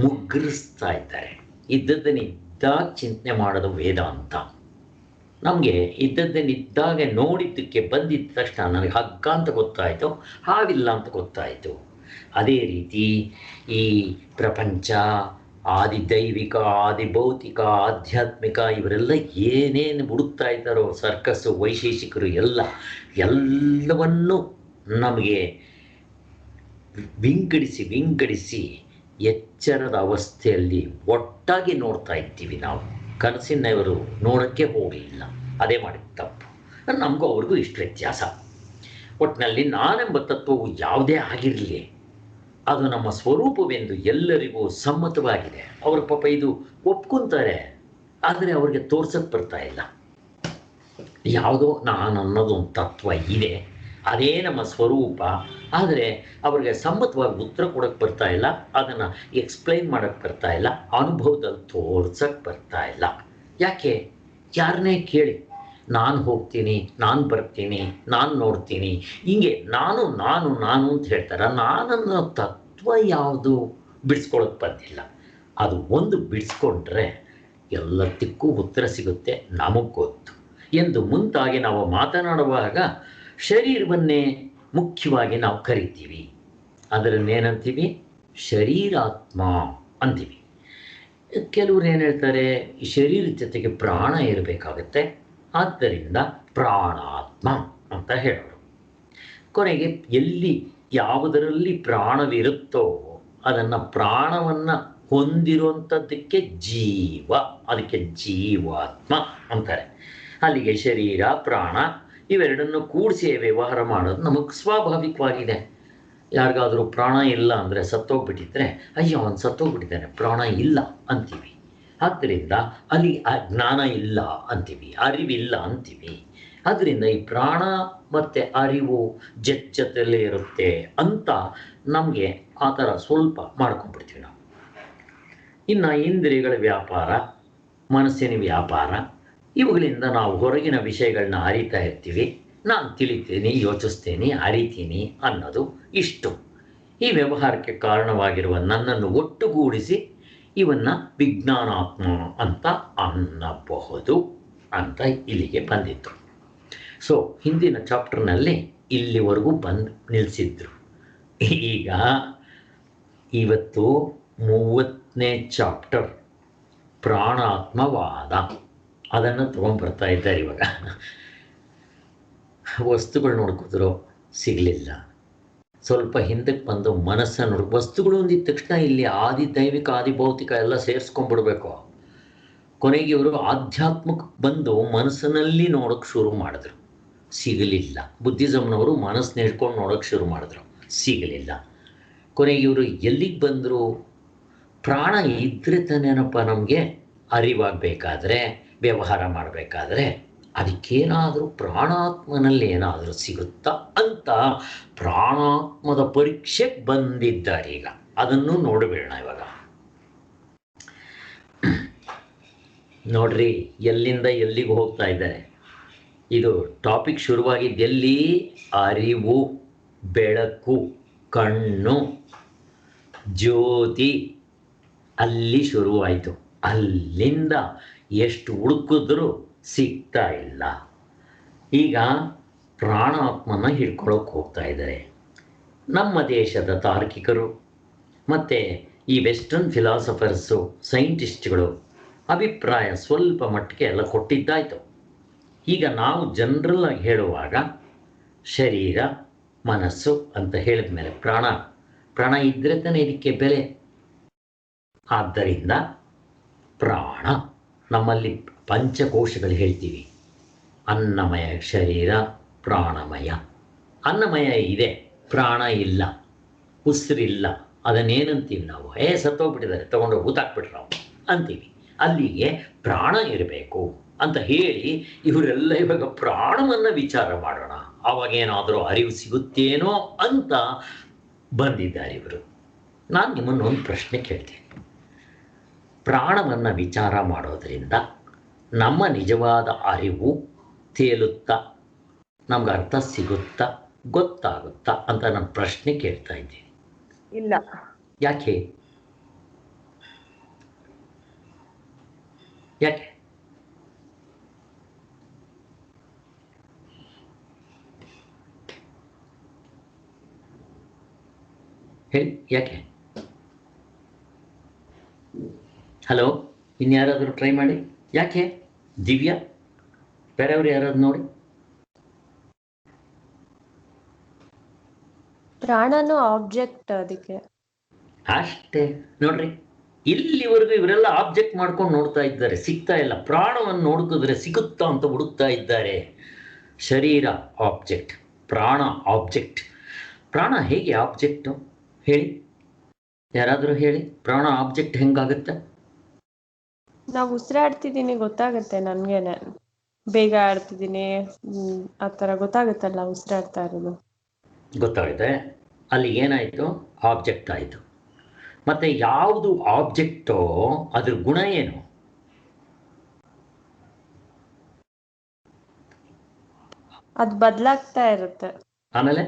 ಮುಗ್ಗರಿಸ್ತಾ ಇದ್ದಾರೆ. ಇದ್ದದ್ದನ್ನಿದ್ದಾಗ ಚಿಂತನೆ ಮಾಡೋದು ವೇದಾಂತ. ನಮಗೆ ಇದ್ದದ್ದನ್ನಿದ್ದಾಗೆ ನೋಡಿದ್ದಕ್ಕೆ ಬಂದಿದ್ದ ತಕ್ಷಣ ನನಗೆ ಹಗ್ಗ ಅಂತ ಗೊತ್ತಾಯಿತು, ಹಾವಿಲ್ಲ ಅಂತ ಗೊತ್ತಾಯಿತು. ಅದೇ ರೀತಿ ಈ ಪ್ರಪಂಚ ಆದಿದೈವಿಕ, ಆದಿಭೌತಿಕ, ಆಧ್ಯಾತ್ಮಿಕ ಇವರೆಲ್ಲ ಏನೇನು ಹುಡುಕ್ತಾ ಇದ್ದಾರೋ ಸರ್ಕಸ್ಸು ವೈಶೇಷಿಕರು ಎಲ್ಲವನ್ನೂ ನಮಗೆ ವಿಂಗಡಿಸಿ ಎಚ್ಚರದ ಅವಸ್ಥೆಯಲ್ಲಿ ಒಟ್ಟಾಗಿ ನೋಡ್ತಾ ಇದ್ದೀವಿ ನಾವು. ಕನಸಿನವರು ನೋಡೋಕ್ಕೆ ಹೋಗಲಿಲ್ಲ, ಅದೇ ಮಾಡಿದ ತಪ್ಪು. ನಮಗೂ ಅವ್ರಿಗೂ ಇಷ್ಟು ವ್ಯತ್ಯಾಸ. ಒಟ್ಟಿನಲ್ಲಿ ನಾನೆಂಬ ತತ್ವವು ಯಾವುದೇ ಆಗಿರಲಿ ಅದು ನಮ್ಮ ಸ್ವರೂಪವೆಂದು ಎಲ್ಲರಿಗೂ ಸಮ್ಮತವಾಗಿದೆ. ಅವ್ರ ಪಾಪ ಇದು ಒಪ್ಕೊತಾರೆ, ಆದರೆ ಅವ್ರಿಗೆ ತೋರ್ಸಕ್ಕೆ ಬರ್ತಾ ಇಲ್ಲ. ಯಾವುದೋ ನಾನು ಅನ್ನೋದು ಒಂದು ತತ್ವ ಇದೆ, ಅದೇ ನಮ್ಮ ಸ್ವರೂಪ. ಆದರೆ ಅವ್ರಿಗೆ ಸಮ್ಮತವಾಗಿ ಉತ್ತರ ಕೊಡೋಕ್ಕೆ ಬರ್ತಾ ಇಲ್ಲ, ಅದನ್ನು ಎಕ್ಸ್ಪ್ಲೈನ್ ಮಾಡೋಕ್ಕೆ ಬರ್ತಾ ಇಲ್ಲ, ಅನುಭವದಲ್ಲಿ ತೋರ್ಸಕ್ಕೆ ಬರ್ತಾ ಇಲ್ಲ. ಯಾಕೆ? ಯಾರನ್ನೇ ಕೇಳಿ, ನಾನು ಹೋಗ್ತೀನಿ, ನಾನು ಬರ್ತೀನಿ, ನಾನು ನೋಡ್ತೀನಿ, ಹಿಂಗೆ ನಾನು ನಾನು ನಾನು ಅಂತ ಹೇಳ್ತಾರೆ. ನಾನನ್ನೋ ತತ್ವ ಯಾವುದು ಬಿಡಿಸ್ಕೊಳ್ಳೋಕ್ಕೆ ಬಂದಿಲ್ಲ. ಅದು ಒಂದು ಬಿಡಿಸ್ಕೊಂಡ್ರೆ ಎಲ್ಲದಕ್ಕೂ ಉತ್ತರ ಸಿಗುತ್ತೆ, ನಮಗೆ ಗೊತ್ತು ಎಂದು ಮುಂತಾಗಿ ನಾವು ಮಾತನಾಡುವಾಗ ಶರೀರವನ್ನೇ ಮುಖ್ಯವಾಗಿ ನಾವು ಕರಿತೀವಿ. ಅದರನ್ನೇನಂತೀವಿ? ಶರೀರಾತ್ಮ ಅಂತೀವಿ. ಕೆಲವರು ಏನು ಹೇಳ್ತಾರೆ, ಈ ಶರೀರದ ಜೊತೆಗೆ ಪ್ರಾಣ ಇರಬೇಕಾಗತ್ತೆ, ಆದ್ದರಿಂದ ಪ್ರಾಣಾತ್ಮ ಅಂತ ಹೇಳೋರು. ಕೊನೆಗೆ ಎಲ್ಲಿ ಯಾವುದರಲ್ಲಿ ಪ್ರಾಣವಿರುತ್ತೋ ಅದನ್ನು ಪ್ರಾಣವನ್ನು ಹೊಂದಿರುವಂಥದ್ದಕ್ಕೆ ಜೀವ, ಅದಕ್ಕೆ ಜೀವಾತ್ಮ ಅಂತಾರೆ. ಅಲ್ಲಿಗೆ ಶರೀರ ಪ್ರಾಣ ಇವೆರಡನ್ನು ಕೂಡಿಸಿ ವ್ಯವಹಾರ ಮಾಡೋದು ನಮಗೆ ಸ್ವಾಭಾವಿಕವಾಗಿದೆ. ಯಾರಿಗಾದರೂ ಪ್ರಾಣ ಇಲ್ಲ ಅಂದರೆ ಸತ್ತೋಗ್ಬಿಟ್ಟಿದ್ರೆ, ಅಯ್ಯೋ ಅವನು ಸತ್ತೋಗ್ಬಿಟ್ಟಿದ್ದಾನೆ, ಪ್ರಾಣ ಇಲ್ಲ ಅಂತೀವಿ. ಆದ್ದರಿಂದ ಅಲ್ಲಿ ಜ್ಞಾನ ಇಲ್ಲ ಅಂತೀವಿ, ಅರಿವಿಲ್ಲ ಅಂತೀವಿ. ಆದ್ದರಿಂದ ಈ ಪ್ರಾಣ ಮತ್ತು ಅರಿವು ಜೊತೆಯಲ್ಲೇ ಇರುತ್ತೆ ಅಂತ ನಮಗೆ ಆ ಥರ ಸ್ವಲ್ಪ ಮಾಡ್ಕೊಂಡ್ಬಿಡ್ತೀವಿ ನಾವು. ಇನ್ನು ಇಂದ್ರಿಯಗಳ ವ್ಯಾಪಾರ, ಮನಸ್ಸಿನ ವ್ಯಾಪಾರ, ಇವುಗಳಿಂದ ನಾವು ಹೊರಗಿನ ವಿಷಯಗಳನ್ನ ಅರಿತಾ ಇರ್ತೀವಿ. ನಾನು ತಿಳಿತೀನಿ, ಯೋಚಿಸ್ತೀನಿ, ಅರಿತೀನಿ ಅನ್ನೋದು ಇಷ್ಟು. ಈ ವ್ಯವಹಾರಕ್ಕೆ ಕಾರಣವಾಗಿರುವ ನನ್ನನ್ನು ಒಟ್ಟುಗೂಡಿಸಿ ಇವನ್ನು ವಿಜ್ಞಾನಾತ್ಮ ಅಂತ ಅನ್ನಬಹುದು ಅಂತ ಇಲ್ಲಿಗೆ ಬಂದಿತ್ತು. ಸೊ ಹಿಂದಿನ ಚಾಪ್ಟರ್ನಲ್ಲಿ ಇಲ್ಲಿವರೆಗೂ ಬಂದು ನಿಲ್ಲಿಸಿದ್ರು. ಈಗ ಇವತ್ತು 30ನೇ ಚಾಪ್ಟರ್ ಪ್ರಾಣಾತ್ಮವಾದ, ಅದನ್ನು ತೊಗೊಂಡ್ಬರ್ತಾ ಇದ್ದಾರೆ. ಇವಾಗ ವಸ್ತುಗಳು ನೋಡ್ಕೋದ್ರು ಸಿಗಲಿಲ್ಲ, ಸ್ವಲ್ಪ ಹಿಂದಕ್ಕೆ ಬಂದು ಮನಸ್ಸನ್ನು ನೋಡಿ ವಸ್ತುಗಳು ಅಂದಿದ ತಕ್ಷಣ ಇಲ್ಲಿ ಆದಿ ದೈವಿಕ ಆದಿ ಭೌತಿಕ ಎಲ್ಲ ಸೇರಿಸ್ಕೊಂಡ್ಬಿಡ್ಬೇಕು. ಕೊನೆಗೆ ಇವರು ಆಧ್ಯಾತ್ಮಕ್ಕೆ ಬಂದು ಮನಸ್ಸಿನಲ್ಲಿ ನೋಡೋಕೆ ಶುರು ಮಾಡಿದ್ರು, ಸಿಗಲಿಲ್ಲ. ಬುದ್ಧಿಸಮ್ನವರು ಮನಸ್ಸನ್ನ ಹಿಡ್ಕೊಂಡು ನೋಡೋಕೆ ಶುರು ಮಾಡಿದ್ರು, ಸಿಗಲಿಲ್ಲ. ಕೊನೆಗೆ ಇವರು ಎಲ್ಲಿಗೆ ಬಂದರು? ಪ್ರಾಣ ಇದ್ದರೆ ತಾನೇನಪ್ಪ ನಮಗೆ ಅರಿವಾಗಬೇಕಾದ್ರೆ, ವ್ಯವಹಾರ ಮಾಡಬೇಕಾದ್ರೆ ಅದಕ್ಕೇನಾದರೂ ಪ್ರಾಣಾತ್ಮನಲ್ಲಿ ಏನಾದರೂ ಸಿಗುತ್ತಾ ಅಂತ ಪ್ರಾಣಾತ್ಮದ ಪರೀಕ್ಷೆಗೆ ಬಂದಿದ್ದಾರೆ. ಈಗ ಅದನ್ನು ನೋಡಬೇಡ. ಇವಾಗ ನೋಡ್ರಿ ಎಲ್ಲಿಂದ ಎಲ್ಲಿಗೆ ಹೋಗ್ತಾ ಇದ್ದಾರೆ. ಇದು ಟಾಪಿಕ್ ಶುರುವಾಗಿದ್ದು ಎಲ್ಲಿ? ಅರಿವು, ಬೆಳಕು, ಕಣ್ಣು, ಜ್ಯೋತಿ, ಅಲ್ಲಿ ಶುರುವಾಯಿತು. ಅಲ್ಲಿಂದ ಎಷ್ಟು ಹುಡುಕಿದ್ರೂ ಸಿಗ್ತಾ ಇಲ್ಲ. ಈಗ ಪ್ರಾಣಾತ್ಮನ ಹಿಡ್ಕೊಳ್ಳೋಕೆ ಹೋಗ್ತಾ ಇದ್ದಾರೆ. ನಮ್ಮ ದೇಶದ ತಾರ್ಕಿಕರು ಮತ್ತು ಈ ವೆಸ್ಟರ್ನ್ ಫಿಲಾಸಫರ್ಸು, ಸೈಂಟಿಸ್ಟ್ಗಳು ಅಭಿಪ್ರಾಯ ಸ್ವಲ್ಪ ಮಟ್ಟಿಗೆ ಎಲ್ಲ ಕೊಟ್ಟಿದ್ದಾಯಿತು. ಈಗ ನಾವು ಜನರಲ್ಲಾಗಿ ಹೇಳುವಾಗ ಶರೀರ, ಮನಸ್ಸು ಅಂತ ಹೇಳಿದ ಮೇಲೆ ಪ್ರಾಣ ಇದ್ದರೆ ತಾನೇ ಇದಕ್ಕೆ ಬೆಲೆ. ಆದ್ದರಿಂದ ಪ್ರಾಣ ನಮ್ಮಲ್ಲಿ ಪಂಚಕೋಶಗಳು ಹೇಳ್ತೀವಿ. ಅನ್ನಮಯ ಶರೀರ, ಪ್ರಾಣಮಯ. ಅನ್ನಮಯ ಇದೆ, ಪ್ರಾಣ ಇಲ್ಲ, ಉಸಿರಿಲ್ಲ. ಅದನ್ನೇನಂತೀವಿ ನಾವು? ಸತ್ತೋಗ್ಬಿಟ್ಟಿದ್ದಾರೆ, ತೊಗೊಂಡು ಊತಾಕ್ಬಿಟ್ರೆ ನಾವು ಅಂತೀವಿ. ಅಲ್ಲಿಗೆ ಪ್ರಾಣ ಇರಬೇಕು ಅಂತ ಹೇಳಿ ಇವರೆಲ್ಲ ಇವಾಗ ಪ್ರಾಣವನ್ನು ವಿಚಾರ ಮಾಡೋಣ, ಅವಾಗೇನಾದರೂ ಅರಿವು ಸಿಗುತ್ತೇನೋ ಅಂತ ಬಂದಿದ್ದಾರೆ ಇವರು. ನಾನು ನಿಮ್ಮನ್ನು ಒಂದು ಪ್ರಶ್ನೆ ಕೇಳ್ತೀನಿ. ಪ್ರಾಣವನ್ನು ವಿಚಾರ ಮಾಡೋದರಿಂದ ನಮ್ಮ ನಿಜವಾದ ಅರಿವು ತೇಲುತ್ತಾ, ನಮ್ಗೆ ಅರ್ಥ ಸಿಗುತ್ತಾ, ಗೊತ್ತಾಗುತ್ತಾ ಅಂತ ನಾನು ಪ್ರಶ್ನೆ ಕೇಳ್ತಾ ಇದ್ದೀನಿ. ಇಲ್ಲ. ಯಾಕೆ? ಯಾಕೆ? ಹೇಳಿ, ಯಾಕೆ? ಹಲೋ, ಇನ್ಯಾರಾದರೂ ಟ್ರೈ ಮಾಡಿ. ಯಾಕೆ? ದಿವ್ಯಾ, ಬೇರೆಯವ್ರು ಯಾರಾದ್ರು ನೋಡಿ. ಪ್ರಾಣನು ಆಬ್ಜೆಕ್ಟ್, ಅದಕ್ಕೆ ಅಷ್ಟೇ ನೋಡ್ರಿ. ಇಲ್ಲಿವರೆಗೂ ಇವರೆಲ್ಲ ಆಬ್ಜೆಕ್ಟ್ ಮಾಡ್ಕೊಂಡು ನೋಡ್ತಾ ಇದ್ದಾರೆ, ಸಿಗ್ತಾ ಇಲ್ಲ. ಪ್ರಾಣವನ್ನು ನೋಡ್ಕಿದ್ರೆ ಸಿಗುತ್ತಾ ಅಂತ ಹುಡುಕ್ತಾ ಇದ್ದಾರೆ. ಶರೀರ ಆಬ್ಜೆಕ್ಟ್, ಪ್ರಾಣ ಆಬ್ಜೆಕ್ಟ್. ಪ್ರಾಣ ಹೇಗೆ ಆಬ್ಜೆಕ್ಟು ಹೇಳಿ? ಯಾರಾದರೂ ಹೇಳಿ, ಪ್ರಾಣ ಆಬ್ಜೆಕ್ಟ್ ಹೆಂಗಾಗುತ್ತೆ? ನಾವು ಉಸಿರಾಡ್ತಿದ್ದೀನಿ ಗೊತ್ತಾಗುತ್ತೆ ನನ್ಗೇನೆ, ಬೇಗ ಆಡ್ತಿದ್ದೀನಿ ಆ ಥರ ಗೊತ್ತಾಗುತ್ತಲ್ಲ ಉಸಿರಾಡ್ತಾ ಇರೋದು. ಗೊತ್ತಾಗುತ್ತೆ. ಅಲ್ಲಿ ಏನಾಯಿತು? ಆಬ್ಜೆಕ್ಟ್ ಆಯಿತು. ಮತ್ತು ಯಾವುದು ಆಬ್ಜೆಕ್ಟೋ ಅದ್ರ ಗುಣ ಏನು? ಅದು ಬದಲಾಗ್ತಾ ಇರುತ್ತೆ. ಆಮೇಲೆ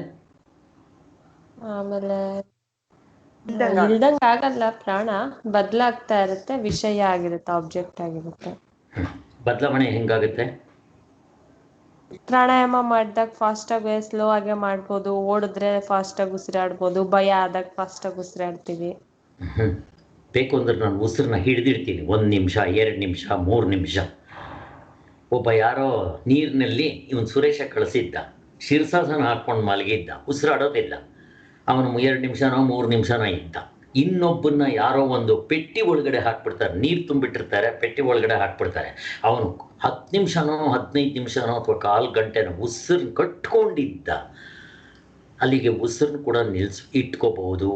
ಇಲ್ದಂಗ ಆಗಲ್ಲ. ಪ್ರಾಣ ಬದಲಾಗ್ತಾ ಇರುತ್ತೆ, ವಿಷಯ ಆಗಿರುತ್ತೆ, ಆಬ್ಜೆಕ್ಟ್ ಆಗಿರುತ್ತೆ. ಬದಲಾವಣೆ ಹೆಂಗಾಗುತ್ತೆ? ಪ್ರಾಣಾಯಾಮ ಮಾಡಿದಾಗ ಫಾಸ್ಟಾಗಿ ಸ್ಲೋ ಆಗಿ ಮಾಡ್ಬೋದು, ಓಡಿದ್ರೆ ಫಾಸ್ಟಾಗಿ ಉಸಿರಾಡ್ಬೋದು, ಭಯ ಆದಾಗ ಫಾಸ್ಟಾಗಿ ಉಸಿರಾಡ್ತೀವಿ. ಬೇಕು ಅಂದ್ರೆ ನಾನು ಉಸಿರನ್ನ ಹಿಡಿದಿಡ್ತೀನಿ. 1 ನಿಮಿಷ, 2 ನಿಮಿಷ, 3 ನಿಮಿಷ. ಒಬ್ಬ ಯಾರೋ ನೀರಿನಲ್ಲಿ ಇವನು ಸುರೇಶ ಕಳಿಸಿದ್ದ, ಶೀರ್ಷಾಸನ ಹಾಕ್ಕೊಂಡು ಮಲಗಿದ್ದ, ಉಸಿರಾಡೋದಿಲ್ಲ. ಅವನು 2 ನಿಮಿಷನೋ 3 ನಿಮಿಷನೋ ಇದ್ದ. ಇನ್ನೊಬ್ಬನ್ನ ಯಾರೋ ಒಂದು ಪೆಟ್ಟಿ ಒಳಗಡೆ ಹಾಕ್ಬಿಡ್ತಾರೆ, ನೀರು ತುಂಬಿಟ್ಟಿರ್ತಾರೆ, ಪೆಟ್ಟಿ ಒಳಗಡೆ ಹಾಕ್ಬಿಡ್ತಾರೆ. ಅವನು 10 ನಿಮಿಷನೋ 15 ನಿಮಿಷನೋ ಅಥವಾ 1/4 ಗಂಟೆನೋ ಉಸಿರನ್ನ ಕಟ್ಕೊಂಡಿದ್ದ. ಅಲ್ಲಿಗೆ ಉಸಿರನ್ನ ಕೂಡ ಇಟ್ಕೋಬಹುದು,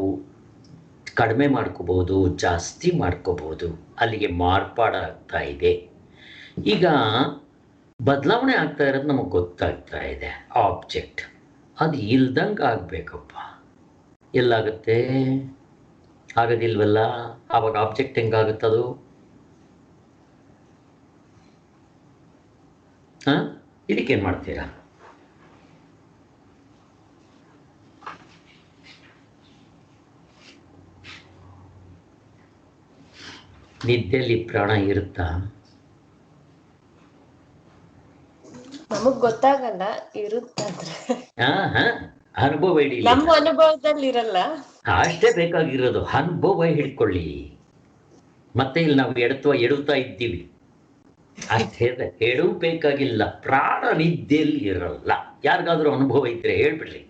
ಕಡಿಮೆ ಮಾಡ್ಕೋಬಹುದು, ಜಾಸ್ತಿ ಮಾಡ್ಕೋಬಹುದು. ಅಲ್ಲಿಗೆ ಮಾರ್ಪಾಡಾಗ್ತಾ ಇದೆ. ಈಗ ಬದಲಾವಣೆ ಆಗ್ತಾ ಇರೋದು ನಮಗೆ ಗೊತ್ತಾಗ್ತಾ ಇದೆ. ಆಬ್ಜೆಕ್ಟ್ ಅದು ಇಲ್ದಂಗೆ ಆಗಬೇಕಪ್ಪ. ಎಲ್ಲಾಗುತ್ತೆ? ಆಗೋದಿಲ್ವಲ್ಲ. ಆವಾಗ ಆಬ್ಜೆಕ್ಟ್ ಹೆಂಗಾಗುತ್ತದು? ಇದಕ್ಕೇನು ಮಾಡ್ತೀರಾ? ನಿದ್ದೆಯಲ್ಲಿ ಪ್ರಾಣ ಇರುತ್ತಾ? ನಮಗ್ ಗೊತ್ತಾಗಲ್ಲ, ಇರುತ್ತಾದ್ರೆ ಅನುಭವ ಹಿಡಿ. ನಮ್ಮ ಅನುಭವದಲ್ಲಿ ಇರಲ್ಲ. ಅಷ್ಟೇ ಬೇಕಾಗಿರೋದು, ಅನುಭವ ಹಿಡ್ಕೊಳ್ಳಿ. ಮತ್ತೆ ಇಲ್ಲಿ ನಾವು ಎಡುತ್ತಾ ಇದ್ದೀವಿ ಅಷ್ಟೇ. ಬೇಕಾಗಿಲ್ಲ. ಪ್ರಾಣ ನಿದ್ದೆಯಲ್ಲಿ ಇರಲ್ಲ. ಯಾರಿಗಾದ್ರೂ ಅನುಭವ ಇದ್ರೆ ಹೇಳ್ಬಿಡ್ರಿ.